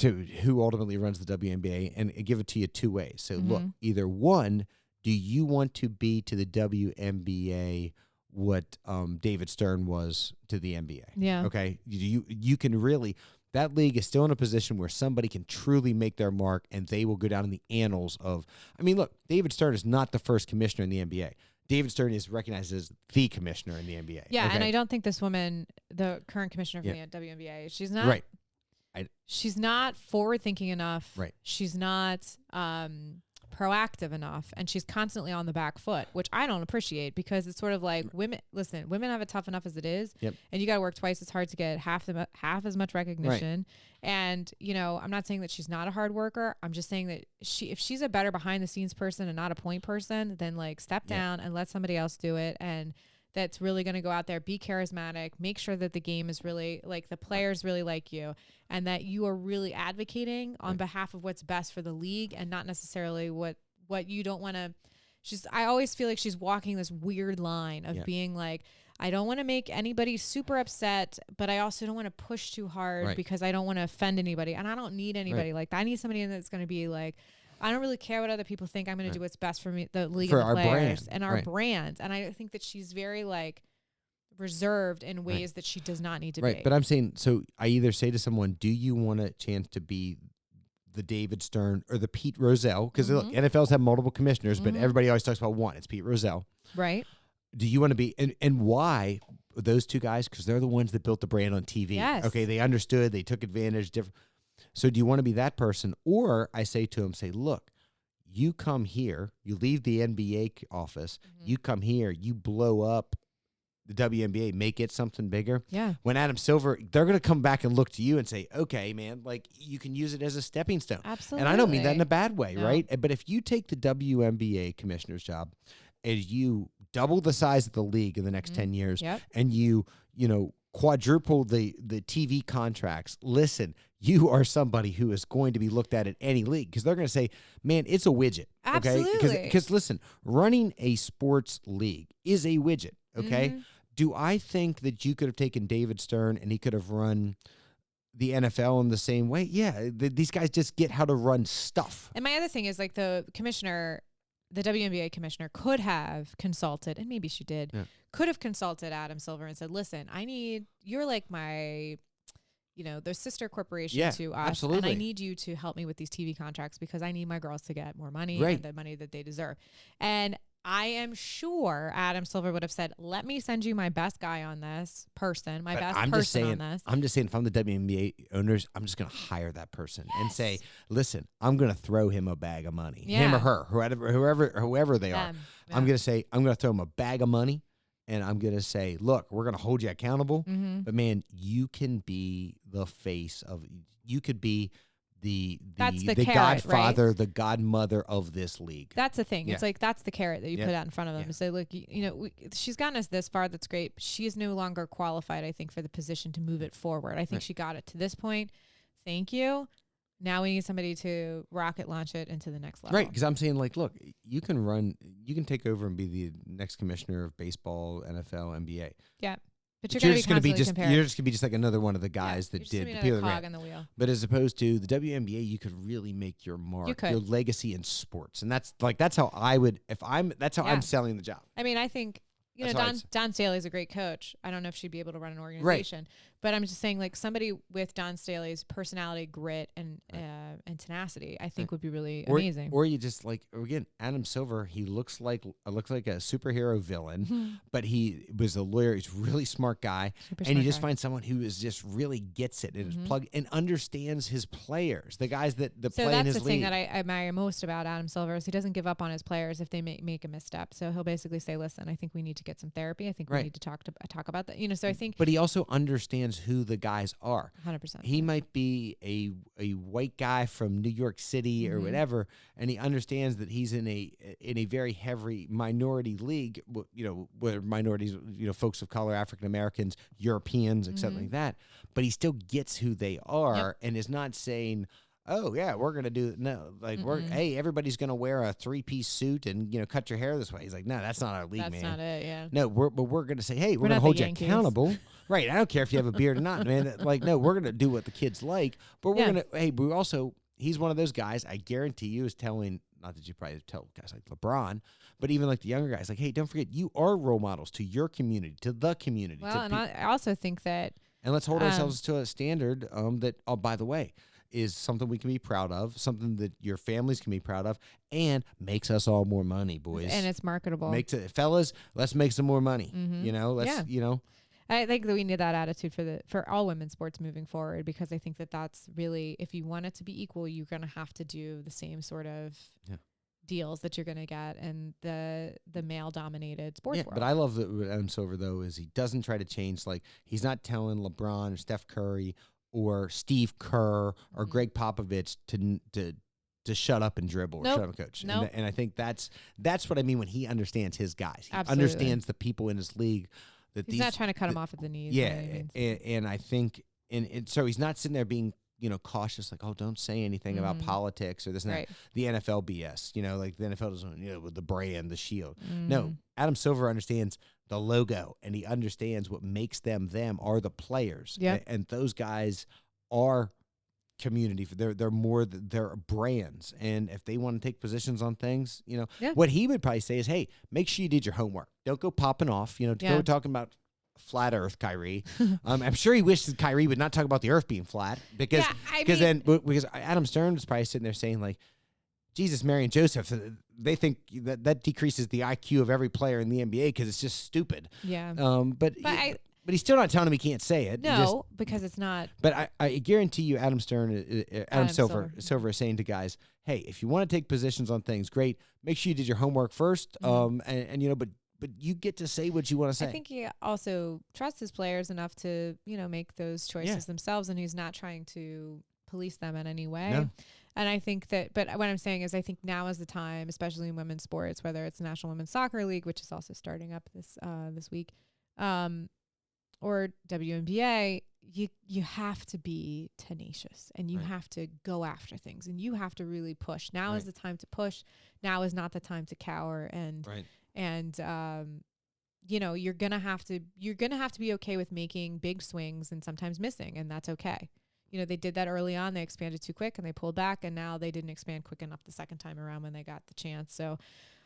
who ultimately runs the WNBA, and give it to you two ways. So look, either one, do you want to be to the WNBA what David Stern was to the NBA? Yeah. Okay. You can really, that league is still in a position where somebody can truly make their mark, and they will go down in the annals of. I mean, look, David Stern is not the first commissioner in the NBA. David Stern is recognized as the commissioner in the NBA. Yeah, and I don't think this woman, the current commissioner from the WNBA, she's not right. She's not forward-thinking enough. Right. She's not proactive enough, and she's constantly on the back foot, which I don't appreciate, because it's sort of like women have it tough enough as it is, and you got to work twice as hard to get half as much recognition. Right. And I'm not saying that she's not a hard worker. I'm just saying that if she's a better behind-the-scenes person and not a point person, then step down and let somebody else do it. And that's really going to go out there, be charismatic, make sure that the game is really the players really like you, and that you are really advocating on behalf of what's best for the league, and not necessarily what you don't want to. I always feel like she's walking this weird line of being like, I don't want to make anybody super upset, but I also don't want to push too hard because I don't want to offend anybody, and I don't need anybody like that. I need somebody that's going to be like, I don't really care what other people think. I'm going to do what's best for me, the league, for and the our players, brand. and our brand. And I think that she's very reserved in ways that she does not need to be. But I'm saying, so I either say to someone, do you want a chance to be the David Stern or the Pete Rozelle? Because look, NFLs have multiple commissioners, but everybody always talks about one. It's Pete Rozelle. Right. Do you want to be, and why those two guys? Because they're the ones that built the brand on TV. Yes. Okay, they understood, they took advantage. So do you want to be that person? Or I say to them, look, you come here, you leave the NBA office, you come here, you blow up the WNBA, make it something bigger. Yeah. When Adam Silver, they're going to come back and look to you and say, okay, man, you can use it as a stepping stone. Absolutely. And I don't mean that in a bad way, right? But if you take the WNBA commissioner's job and you double the size of the league in the next 10 years, and you quadruple the TV contracts, listen, you are somebody who is going to be looked at any league, because they're going to say, man, it's a widget. Absolutely. Okay? Because listen, running a sports league is a widget. Okay. Do I think that you could have taken David Stern and he could have run the NFL in the same way. Yeah, these guys just get how to run stuff. And my other thing is like the WNBA commissioner could have consulted, and maybe she did, could have consulted Adam Silver and said, listen, you're like my, the sister corporation to us. Absolutely. And I need you to help me with these TV contracts because I need my girls to get more money and the money that they deserve. And I am sure Adam Silver would have said, let me send you my best guy on this person, on this. I'm just saying, if I'm the WNBA owners, I'm just going to hire that person and say, listen, I'm going to throw him a bag of money, him or her, whoever they are. I'm going to say, I'm going to throw him a bag of money. And I'm going to say, look, we're going to hold you accountable. But, man, you can be the face of – you could be the carrot, godfather, right? the godmother of this league. That's the thing. It's like that's the carrot that you put out in front of them. So, look, she's gotten us this far. That's great. She is no longer qualified, I think, for the position to move it forward. I think she got it to this point. Thank you. Now we need somebody to rocket launch it into the next level. Right, because I'm saying, like, look, you can take over and be the next commissioner of baseball, NFL, NBA. Yeah. But you're just going to be you're just going to be just like another one of the guys that did the people cog in the wheel. But as opposed to the WNBA, you could really make your mark, your legacy in sports. And that's how I would, I'm selling the job. I mean, I think, Don Staley's a great coach. I don't know if she'd be able to run an organization, but I'm just saying, like, somebody with Don Staley's personality, grit, and tenacity, I think would be really amazing. Or you just again, Adam Silver. He looks like a superhero villain, but he was a lawyer. He's a really smart guy, you just find someone who is just really gets it and is plugged and understands his players, the guys that play in his league. So that's the thing that I admire most about Adam Silver is he doesn't give up on his players if they make a misstep. So he'll basically say, "Listen, I think we need to get some therapy. I think we need to talk about that." So I think, but he also understands who the guys are. 100%. He might be a white guy from New York City or whatever, and he understands that he's in a very heavy minority league, where minorities, folks of color, African Americans, Europeans, etc. like that. But he still gets who they are and is not saying, oh yeah, we're gonna do hey, everybody's gonna wear a 3-piece suit and cut your hair this way. He's like, no, that's not our league, man. That's not it. Yeah. No, we're gonna say, hey, we're gonna hold you accountable. Right. I don't care if you have a beard or not, man. No, we're gonna do what the kids like, but we're gonna. Hey, we also. He's one of those guys. I guarantee you is telling. Not that you probably tell guys like LeBron, but even like the younger guys, like, hey, don't forget, you are role models to your community, to the community. Well, and I also think that. And let's hold ourselves to a standard that, oh, by the way, is something we can be proud of, something that your families can be proud of, and makes us all more money, boys. And it's marketable. Fellas, let's make some more money. I think that we need that attitude for all women's sports moving forward, because I think that that's really, if you want it to be equal, you're going to have to do the same sort of deals that you're going to get in the male-dominated sports world. But I love that with Adam Silver, though, is he doesn't try to change. Like, he's not telling LeBron or Steph Curry or Steve Kerr or Greg Popovich to shut up and dribble or shut up and coach. And I think that's what I mean when he understands his guys. He understands the people in his league. He's not trying to cut him off at the knees. Yeah, and I think, and so he's not sitting there being, cautious, like, oh, don't say anything about politics or this and that. The NFL BS, like the NFL doesn't, with the brand, the shield. No, Adam Silver understands the logo, and he understands what makes them are the players. Yeah, and those guys are community. They're brands, and if they want to take positions on things, what he would probably say is, hey, make sure you did your homework. Don't go popping off, go talking about flat earth, Kyrie. I'm sure he wishes Kyrie would not talk about the earth being flat, because Adam Stern was probably sitting there saying, like, Jesus, Mary, and Joseph, they think that decreases the IQ of every player in the NBA because it's just stupid. Yeah. But he's still not telling him he can't say it. No, because it's not. But I guarantee you, Adam Silver is saying to guys, hey, if you want to take positions on things, great. Make sure you did your homework first. But you get to say what you want to say. I think he also trusts his players enough to, make those choices themselves, and he's not trying to police them in any way. No. And I think that, but what I'm saying is, I think now is the time, especially in women's sports, whether it's the National Women's Soccer League, which is also starting up this week, or WNBA, you have to be tenacious, and you have to go after things, and you have to really push. Now is the time to push. Now is not the time to cower. And you're gonna have to be okay with making big swings and sometimes missing, and that's okay. they did that early on. They expanded too quick and they pulled back, and now they didn't expand quick enough the second time around when they got the chance. So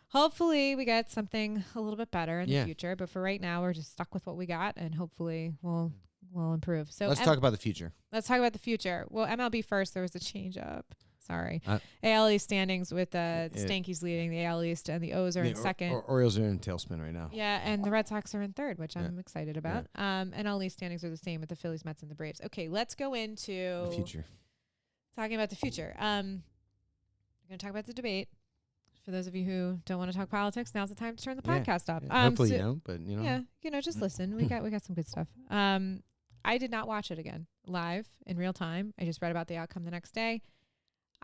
hopefully we get something a little bit better in the future. But for right now, we're just stuck with what we got, and hopefully we'll improve. So let's talk about the future. Let's talk about the future. Well, MLB first, there was a change up. Sorry. AL East standings with the Stankies leading the AL East, and the O's are in second. Orioles are in tailspin right now. Yeah, and the Red Sox are in third, which I'm excited about. And all these standings are the same with the Phillies, Mets, and the Braves. Okay, let's go into the future. Talking about the future. We're going to talk about the debate. For those of you who don't want to talk politics, now's the time to turn the podcast off. Hopefully you don't, but Yeah, just listen. We got some good stuff. I did not watch it again live in real time. I just read about the outcome the next day.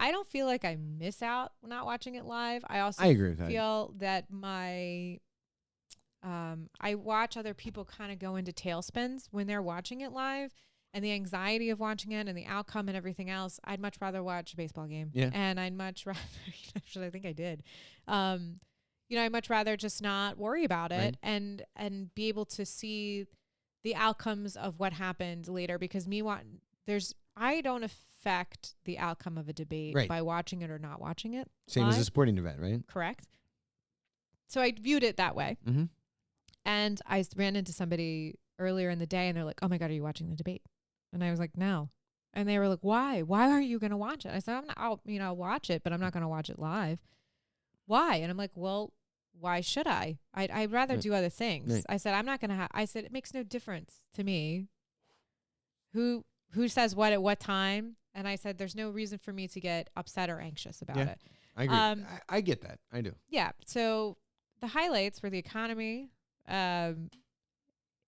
I don't feel like I miss out not watching it live. I agree with feel that I watch other people kind of go into tailspins when they're watching it live, and the anxiety of watching it and the outcome and everything else. I'd much rather watch a baseball game. Yeah. And I'd much rather, actually, I think I did. I'd much rather just not worry about it and be able to see the outcomes of what happened later, because I don't affect the outcome of a debate by watching it or not watching it. Same as a sporting event, right? Correct. So I viewed it that way. Mm-hmm. And I ran into somebody earlier in the day, and they're like, "Oh my God, are you watching the debate?" And I was like, "No." And they were like, "Why? Why are you going to watch it?" I said, I'll watch it, but I'm not going to watch it live. Why? And I'm like, well, why should I? I'd rather do other things. Right. I said, I'm not going to I said, it makes no difference to me who says what at what time. And I said, there's no reason for me to get upset or anxious about it. I agree. I get that. I do. Yeah. So the highlights were the economy, and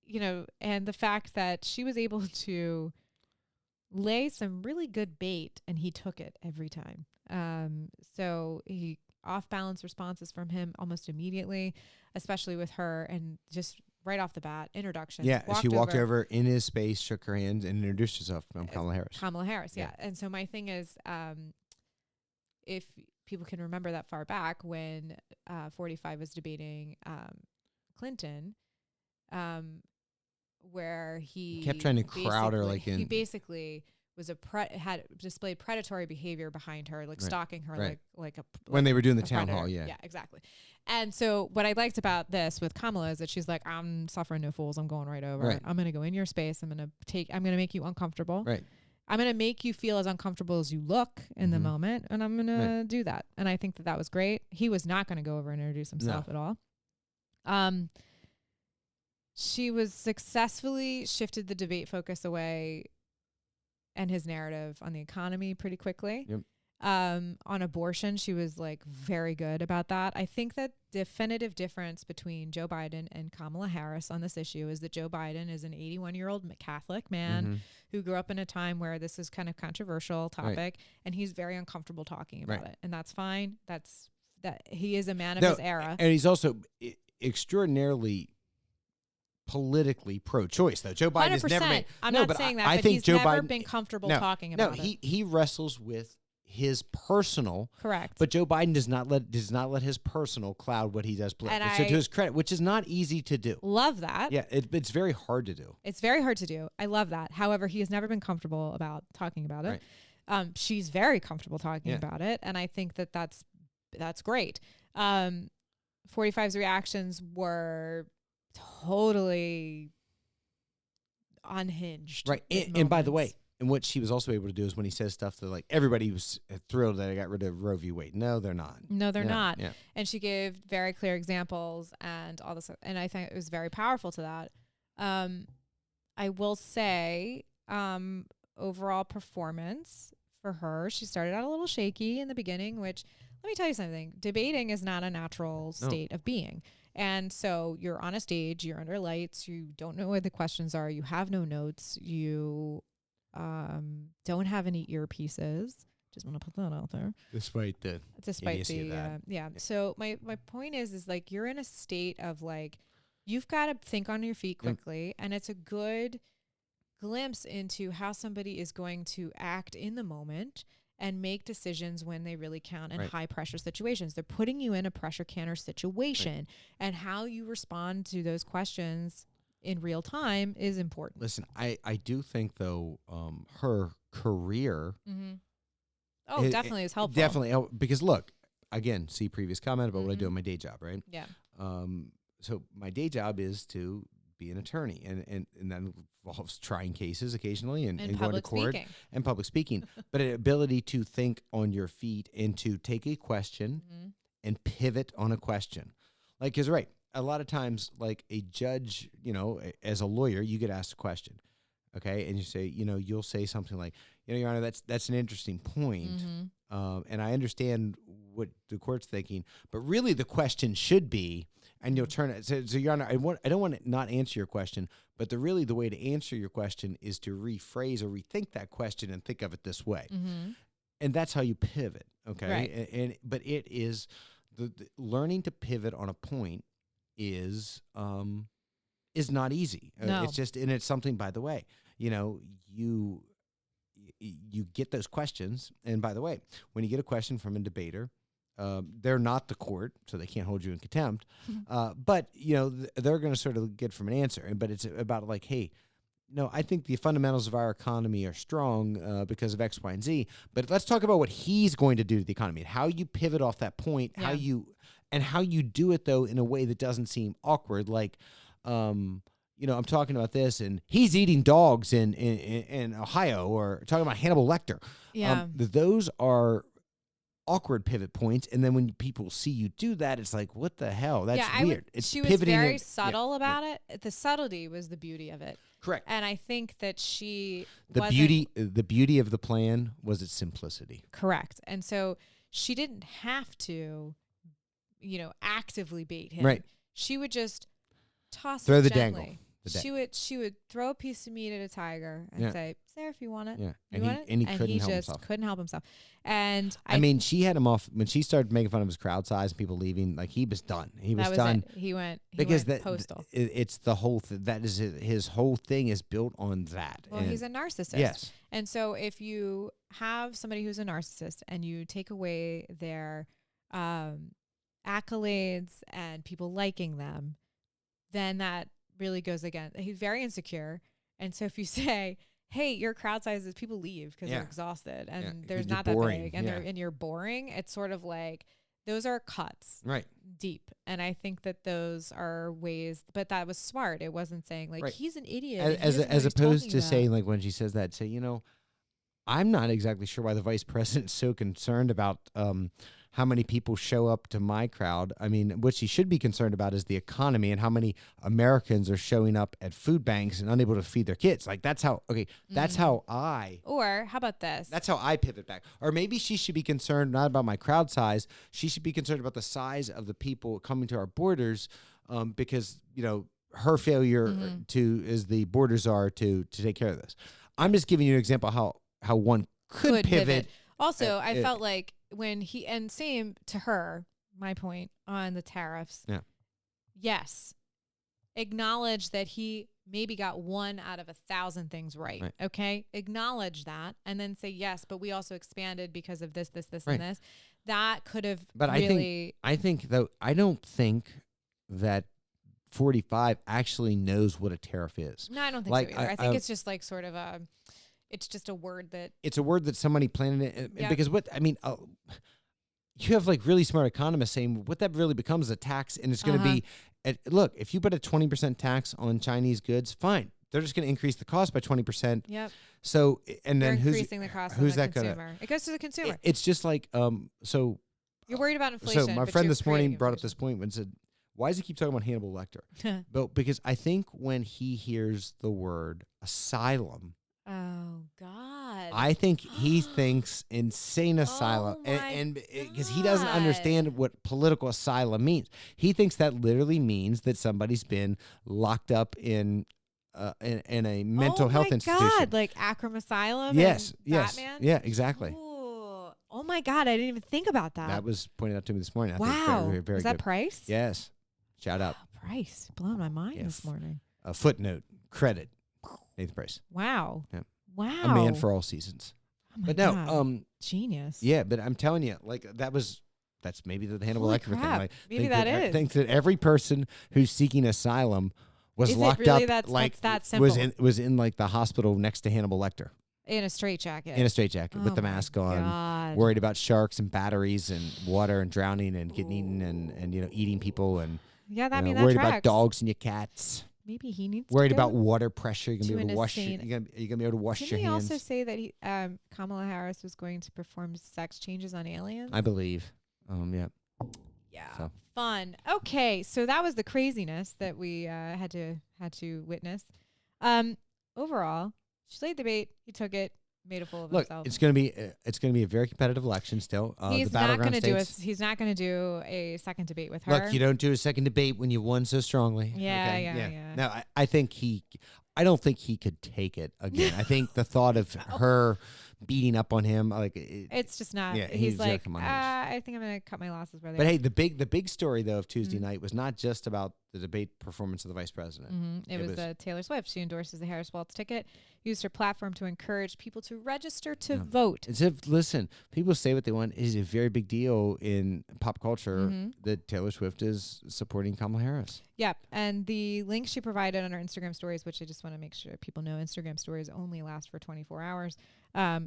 the fact that she was able to lay some really good bait, and he took it every time. So he off-balance responses from him almost immediately, especially with her, and just right off the bat, introductions. Yeah, she walked over in his space, shook her hand, and introduced herself. I'm Kamala Harris. Kamala Harris, yeah. And so my thing is, if people can remember that far back when 45 was debating Clinton, where he kept trying to crowd her, he basically was had displayed predatory behavior behind her, like stalking her, when they were doing the town hall. Yeah, exactly. And so what I liked about this with Kamala is that she's like, I'm suffering no fools. I'm going right over. Right. I'm going to go in your space. I'm going to make you uncomfortable. Right. I'm going to make you feel as uncomfortable as you look in the moment. And I'm going to do that. And I think that was great. He was not going to go over and introduce himself at all. She was successfully shifted the debate focus away and his narrative on the economy pretty quickly. Yep. On abortion, she was like very good about that. I think that definitive difference between Joe Biden and Kamala Harris on this issue is that Joe Biden is an 81-year-old Catholic man who grew up in a time where this is kind of controversial topic, and he's very uncomfortable talking about it, and that's fine. That he is a man of his era, and he's also extraordinarily politically pro-choice, though. Joe Biden has never made. I'm not saying that, but he's never been comfortable talking about it. He wrestles with his personal. Correct. But Joe Biden does not let his personal cloud what he does politically. So to his credit, which is not easy to do. Love that. Yeah, it's very hard to do. It's very hard to do. I love that. However, he has never been comfortable about talking about it. Right. She's very comfortable talking about it, and I think that that's great. 45's reactions were totally unhinged. Right. And by the way, and what she was also able to do is when he says stuff that like everybody was thrilled that I got rid of Roe v. Wade. No, they're not. No, they're not. Yeah. And she gave very clear examples and all this. And I think it was very powerful to that. I will say overall performance for her, she started out a little shaky in the beginning, which let me tell you something. Debating is not a natural state of being. And so you're on a stage, you're under lights, you don't know what the questions are, you have no notes, you don't have any earpieces. Just want to put that out there. Despite the So my point is like you're in a state of like you've got to think on your feet quickly, and it's a good glimpse into how somebody is going to act in the moment and make decisions when they really count in high pressure situations. They're putting you in a pressure canner situation, and how you respond to those questions in real time is important. Listen, I do think though, her career. Mm-hmm. Oh, definitely is helpful. Definitely, because look, again, see previous comment about what I do in my day job, right? Yeah. So my day job is to be an attorney, and that involves trying cases occasionally and going to court and public speaking, but an ability to think on your feet and to take a question and pivot on a question. Like, because right, a lot of times, like a judge, as a lawyer, you get asked a question, okay, and you say, you'll say something like, Your Honor, that's an interesting point, and I understand what the court's thinking, but really the question should be, and you'll turn it. So Your Honor, I don't want to not answer your question, but the way to answer your question is to rephrase or rethink that question and think of it this way, and that's how you pivot. Okay, right. But it is the learning to pivot on a point is not easy. No. It's just, and it's something. By the way, you get those questions, and by the way, when you get a question from a debater. They're not the court, so they can't hold you in contempt. But they're going to sort of get from an answer. But it's about like, hey, no, I think the fundamentals of our economy are strong because of X, Y, and Z. But let's talk about what he's going to do to the economy and how you pivot off that point. How you do it though in a way that doesn't seem awkward. Like, I'm talking about this, and he's eating dogs in Ohio, or talking about Hannibal Lecter. Yeah, those are awkward pivot points, and then when people see you do that, it's like, what the hell? That's weird. She was very subtle about it. The subtlety was the beauty of it. Correct. And I think that the beauty of the plan was its simplicity. Correct. And so she didn't have to, actively bait him. Right. She would just toss throw it the gently. dangle. She would throw a piece of meat at a tiger and say, "There, if you want it." Yeah, and he just couldn't help himself. And I mean, she had him off when she started making fun of his crowd size and people leaving. Like, he was done. He was done. He went postal. It's the whole that is his whole thing is built on that. Well, he's a narcissist. Yes. And so if you have somebody who's a narcissist and you take away their accolades and people liking them, then that really goes against. He's very insecure, and so if you say, "Hey, your crowd size is," people leave because they're exhausted and there's not that big, and you're boring. It's sort of like those are cuts deep, and I think that those are ways. But that was smart. It wasn't saying like he's an idiot, as opposed to saying like when she says that, say, I'm not exactly sure why the vice president's so concerned about how many people show up to my crowd. I mean, what she should be concerned about is the economy and how many Americans are showing up at food banks and unable to feed their kids. Like, that's how Or how about this? That's how I pivot back. Or maybe she should be concerned not about my crowd size. She should be concerned about the size of the people coming to our borders, because, her failure as the borders are to take care of this. I'm just giving you an example how one could pivot. Also, I felt like and same to her, my point on the tariffs. Yeah. Yes. Acknowledge that he maybe got 1 out of 1,000 things right. Okay. Acknowledge that and then say, yes, but we also expanded because of this, and this. That could have really. I think though, I don't think that 45 actually knows what a tariff is. No, I don't think so either. I think it's just like sort of it's just a word that... It's a word that somebody planted it. Because you have like really smart economists saying what that really becomes a tax, and it's going to be... Look, if you put a 20% tax on Chinese goods, fine. They're just going to increase the cost by 20%. Yep. So, and then who's increasing the cost who's on the that consumer? It goes to the consumer. It's just like, so... You're worried about inflation. So my friend this morning brought up this point and said, why does he keep talking about Hannibal Lecter? Because I think when he hears the word asylum... Oh, God. I think he thinks insane asylum. And because he doesn't understand what political asylum means. He thinks that literally means that somebody's been locked up in a mental health institution. Oh, my God. Like Akram Asylum? Yes. Batman? Yeah, exactly. Ooh. Oh, my God. I didn't even think about that. That was pointed out to me this morning. Wow. I think very, very was that Price? Yes. Shout out. Price. Blowing my mind this morning. A footnote. Credit. Nathan Price. Wow. Yeah. Wow. A man for all seasons. Oh my God. Genius. Yeah, but I'm telling you, like that's maybe the Hannibal Lecter thing. Like, maybe that is. I think that every person who's seeking asylum was locked up. That's that simple? Was in like the hospital next to Hannibal Lecter. In a straitjacket. In a straitjacket with the my mask on, God. worried about sharks and batteries and water and drowning and getting eaten and eating people and Yeah, I mean, that worried tracks. about dogs and your cats. Maybe he needs Worried to go about water pressure. You're to gonna be able an to wash. You're insane- gonna be able to wash Didn't your he hands. also say that he Kamala Harris was going to perform sex changes on aliens? I believe. Yeah. Yeah. So. Fun. Okay, so that was the craziness that we had to witness. Overall, she laid the bait. He took it. Made a fool of himself. It's gonna be a very competitive election still. He's the not going to do states. He's not going to do a second debate with her. Look, you don't do a second debate when you won so strongly. Yeah, okay? yeah. No, I don't think he could take it again. I think the thought of her beating up on him, it's just not. Yeah, he's like, come on, I think I'm going to cut my losses where they But are. hey, the big story though of Tuesday night was not just about the debate performance of the vice president. It was Taylor Swift. She endorses the Harris-Waltz ticket, used her platform to encourage people to register to vote. Listen, people say what they want. It is a very big deal in pop culture that Taylor Swift is supporting Kamala Harris. Yep. And the link she provided on her Instagram stories, which I just want to make sure people know Instagram stories only last for 24 hours.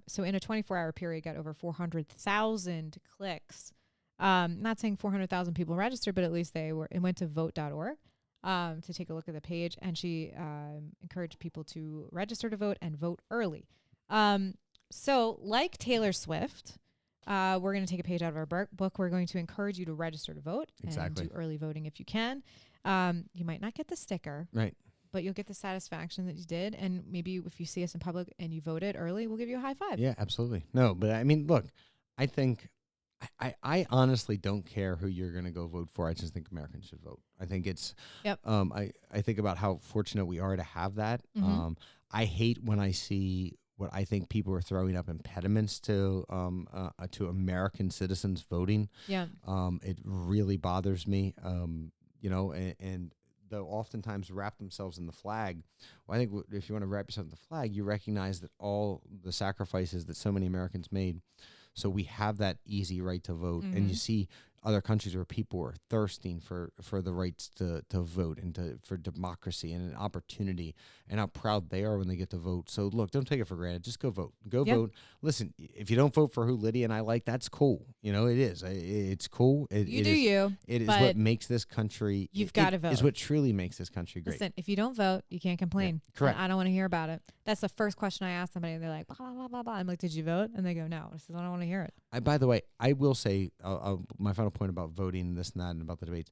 So in a 24-hour period, got over 400,000 clicks. Not saying 400,000 people registered, but at least it went to vote.org to take a look at the page. And she encouraged people to register to vote and vote early. So like Taylor Swift, we're going to take a page out of our book. We're going to encourage you to register to vote and do early voting if you can. You might not get the sticker. Right. But you'll get the satisfaction that you did. And maybe if you see us in public and you voted early, we'll give you a high five. Yeah, absolutely. No, but I mean, look, I think I honestly don't care who you're going to go vote for. I just think Americans should vote. I think it's, I think about how fortunate we are to have that. I hate when I see what I think people are throwing up impediments to American citizens voting. Yeah. It really bothers me. And though oftentimes wrap themselves in the flag. Well, I think if you want to wrap yourself in the flag, you recognize that all the sacrifices that so many Americans made. So we have that easy right to vote. And you see other countries where people are thirsting for the rights to vote and for democracy and an opportunity, and how proud they are when they get to vote. So look, don't take it for granted. Just go vote. Vote. Listen, if you don't vote for who Lydia and I like, that's cool. It is. It's cool. It is what makes this country. You've got to vote. Is what truly makes this country great. Listen, if you don't vote, you can't complain. Yeah, correct. I don't want to hear about it. That's the first question I ask somebody. And they're like, blah, blah, blah, blah. I'm like, did you vote? And they go, no. I said, I don't want to hear it. By the way, I will say my final point about voting and this and that and about the debates.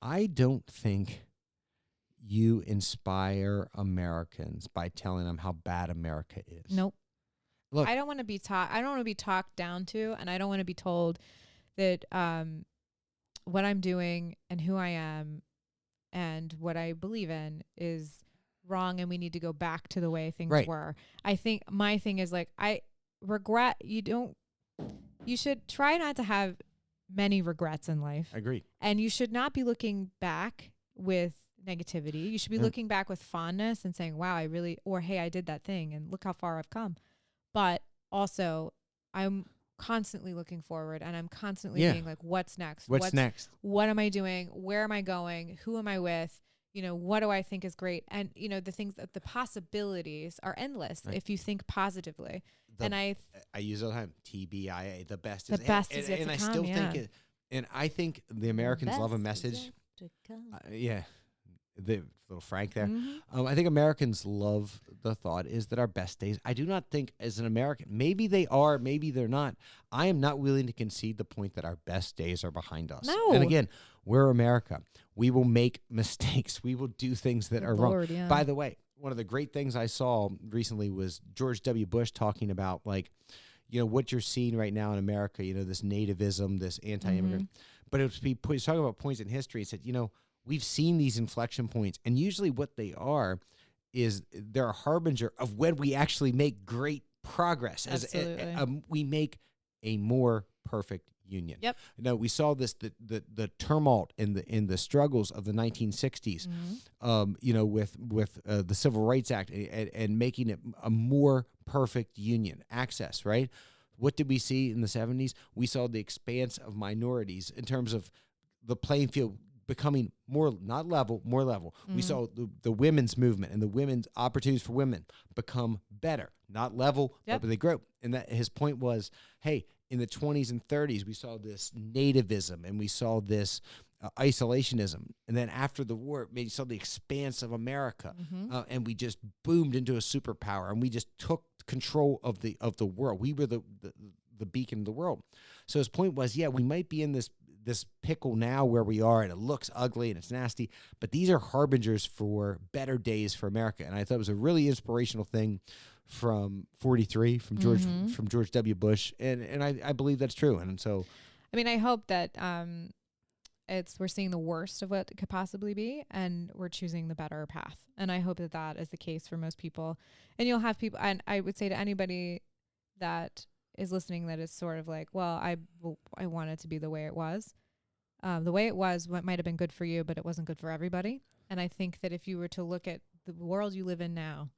I don't think you inspire Americans by telling them how bad America is. Nope. Look, I don't want to be I don't want to be talked down to, and I don't want to be told that what I'm doing and who I am and what I believe in is wrong, and we need to go back to the way things were. I think my thing is like I regret you should try not to have many regrets in life. Agreed. And you should not be looking back with negativity. You should be looking back with fondness and saying, wow, hey, I did that thing and look how far I've come. But also I'm constantly looking forward, and I'm constantly being like, what's next? What's next? What am I doing? Where am I going? Who am I with? What do I think is great? And, the things that the possibilities are endless if you think positively. I use all the time, TBIA, the best is yet to come. And I still think it, and I think the Americans love a message. The little Frank there. I think Americans love the thought is that our best days. I do not think as an American, maybe they are, maybe they're not. I am not willing to concede the point that our best days are behind us. No. And again, we're America. We will make mistakes. We will do things that are wrong. Yeah. By the way, one of the great things I saw recently was George W. Bush talking about what you're seeing right now in America, this nativism, this anti-immigrant. But he's talking about points in history. He said, we've seen these inflection points, and usually what they are is they're a harbinger of when we actually make great progress. Absolutely. We make a more perfect union. Yep. We saw this the tumult in the struggles of the 1960s. With the Civil Rights Act and making it a more perfect union access. Right. What did we see in the 70s? We saw the expanse of minorities in terms of the playing field becoming more level. We saw the women's movement and the women's opportunities for women become better. not level, Yep. but they grow. And that his point was, hey, in the 20s and 30s, we saw this nativism and we saw this isolationism. And then after the war, you saw the expanse of America. And we just boomed into a superpower, and we just took control of the world. We were the beacon of the world. So his point was, yeah, we might be in this pickle now where we are, and it looks ugly and it's nasty, but these are harbingers for better days for America. And I thought it was a really inspirational thing from 43, from George W. Bush. And I believe that's true. And so, I mean, I hope that we're seeing the worst of what it could possibly be, and we're choosing the better path. And I hope that that is the case for most people. And you'll have people, and I would say to anybody that is listening that is sort of like, well, I want it to be the way it was. The way it was, what might have been good for you, but it wasn't good for everybody. And I think that if you were to look at the world you live in now,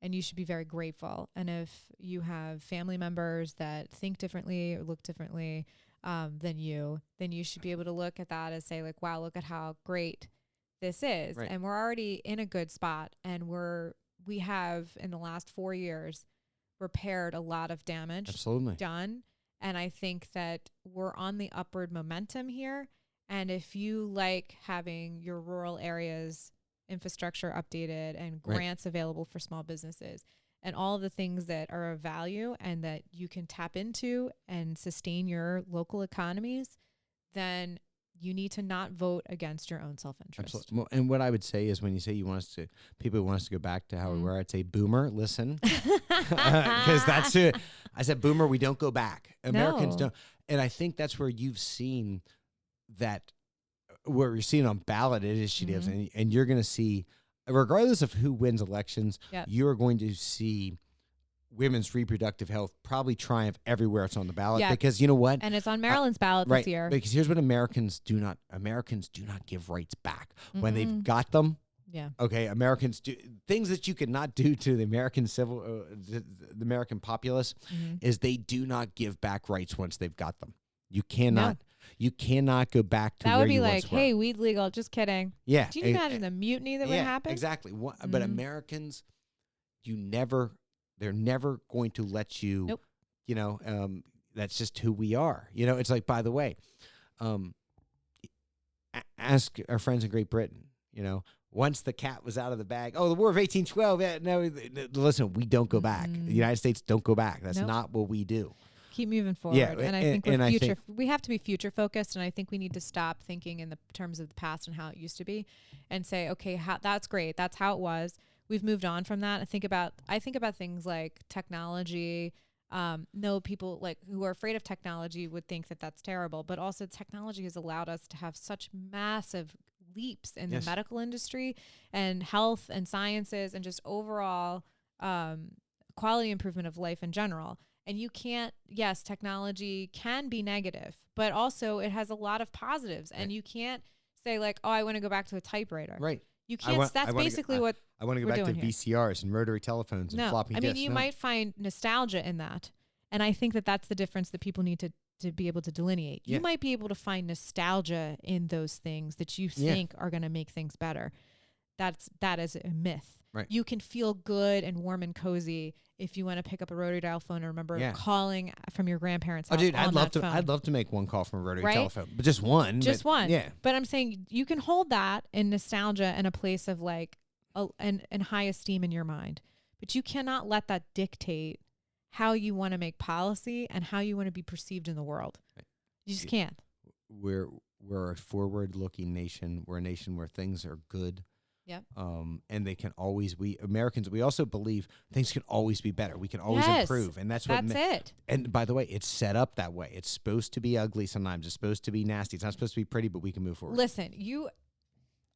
and you should be very grateful. And if you have family members that think differently or look differently than you, then you should be able to look at that and say, like, wow, look at how great this is. Right. And we're already in a good spot. And we have, in the last 4 years, repaired a lot of damage done. And I think that we're on the upward momentum here. And if you like having your rural areas infrastructure updated and grants available for small businesses and all the things that are of value and that you can tap into and sustain your local economies, then you need to not vote against your own self-interest. Absolutely. Well, and what I would say is, when you say people want us to go back to how we were, I'd say, boomer, listen, because that's it. I said, boomer, we don't go back. Americans don't. And I think that's where you've seen that, where you're seeing on ballot initiatives, and you're going to see, regardless of who wins elections, you're going to see women's reproductive health probably triumph everywhere it's on the ballot, because you know what? And it's on Maryland's ballot this year. Because here's what Americans do not give rights back when they've got them. Yeah. Okay. Americans do things that you cannot do to the American the American populace is they do not give back rights once they've got them. You cannot. No. You cannot go back to that where would be you like, once were. Hey, weed's legal. Just kidding. Yeah. Do you imagine the mutiny that would happen? Exactly. But Americans, they're never going to let you. Nope. You know, that's just who we are. You know, it's like, by the way, ask our friends in Great Britain. You know, once the cat was out of the bag, the War of 1812. Yeah, no, listen, we don't go back. The United States don't go back. That's not what we do. Keep moving forward. Yeah, and I think we have to be future focused, and I think we need to stop thinking in the terms of the past and how it used to be, and say, okay, that's great. That's how it was. We've moved on from that. I think about things like technology. No, people like who are afraid of technology would think that that's terrible, but also technology has allowed us to have such massive leaps in the medical industry and health and sciences and just overall quality improvement of life in general. And you can't, technology can be negative, but also it has a lot of positives. And you can't say like, I want to go back to a typewriter. Right. You can't. That's basically what I want to go back to VCRs and rotary telephones and floppy disks. I mean, you might find nostalgia in that. And I think that that's the difference that people need to be able to delineate. You might be able to find nostalgia in those things that you think are going to make things better. That is a myth. Right. You can feel good and warm and cozy if you want to pick up a rotary dial phone and remember calling from your grandparents' house. Oh, dude, I'd love to make one call from a rotary telephone, but just one. Just one. Yeah. But I'm saying you can hold that in nostalgia in a place of like and high esteem in your mind, but you cannot let that dictate how you want to make policy and how you want to be perceived in the world. Right. You just can't. We're a forward-looking nation. We're a nation where things are good. Yep. And they can always, we Americans, we also believe things can always be better. We can always improve. And that's it. And by the way, it's set up that way. It's supposed to be ugly sometimes. It's supposed to be nasty. It's not supposed to be pretty, but we can move forward. Listen,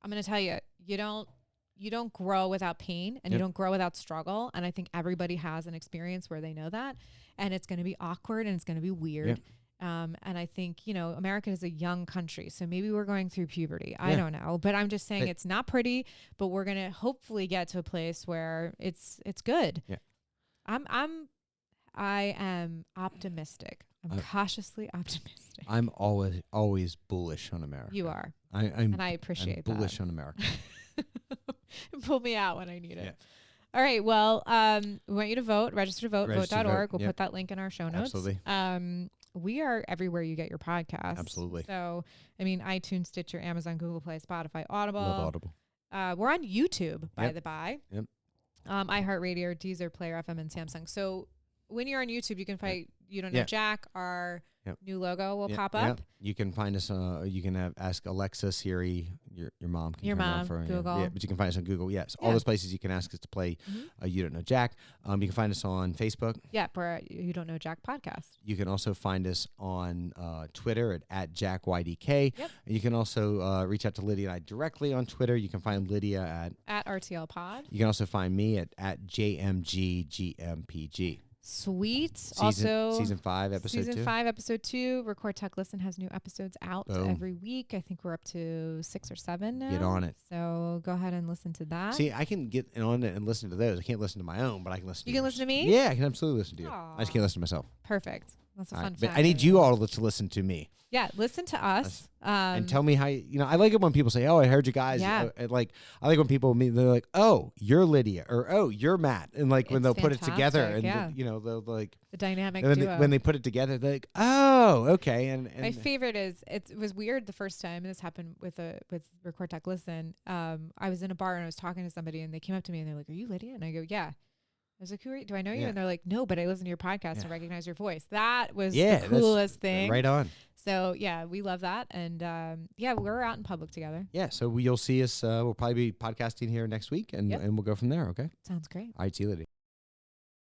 I'm going to tell you, you don't grow without pain and you don't grow without struggle. And I think everybody has an experience where they know that. And it's going to be awkward and it's going to be weird. Yep. And I think, America is a young country, so maybe we're going through puberty. I don't know, but I'm just saying it's not pretty, but we're going to hopefully get to a place where it's good. Yeah. I am optimistic. I'm cautiously optimistic. I'm always bullish on America. You are. And I appreciate that. Bullish on America. Pull me out when I need it. All right. Well, we want you to vote. Register to vote. Vote.org. We'll put that link in our show notes. Absolutely. We are everywhere you get your podcasts. Absolutely. So, I mean, iTunes, Stitcher, Amazon, Google Play, Spotify, Audible. Love Audible. We're on YouTube, by the by. Yep. iHeartRadio, Deezer, Player FM, and Samsung. So when you're on YouTube, you can find You Don't Know Jack. Our new logo will pop up. You can find us. You can ask Alexa, Siri, your mom. Can your mom, Google. Yeah, but you can find us on Google. Yes, all those places you can ask us to play. You Don't Know Jack. You can find us on Facebook. Yeah, for You Don't Know Jack podcast. You can also find us on Twitter at JackYDK. Yep. And you can also reach out to Lydia and I directly on Twitter. You can find Lydia at RTL Pod. You can also find me at JMGGMPG. Sweet. Season 5, episode 2. Season 5, episode 2. Record Tech Listen has new episodes out every week. I think we're up to 6 or 7 now. Get on it. So go ahead and listen to that. See, I can get on it and listen to those. I can't listen to my own, but I can listen to You can listen to me? Yeah, I can absolutely listen to you. Aww. I just can't listen to myself. Perfect. That's a fun But fact. I need you all to listen to me. Yeah, listen to us. And tell me how, I like it when people say, oh, I heard you guys. Yeah. I like when people meet, they're like, oh, you're Lydia, or oh, you're Matt. And like when they'll put it together and, they'll like. The dynamic duo. When they put it together, they're like, oh, okay. And my favorite is, it was weird the first time, and this happened with Record Tech Listen. I was in a bar and I was talking to somebody and they came up to me and they're like, are you Lydia? And I go, yeah. I was like, who are you? Do I know you? And they're like, no, but I listen to your podcast and recognize your voice. That was the coolest thing. Right on. So, yeah, we love that. And, we're out in public together. Yeah, so you'll see us. We'll probably be podcasting here next week, and we'll go from there, okay? Sounds great. All right, see you later.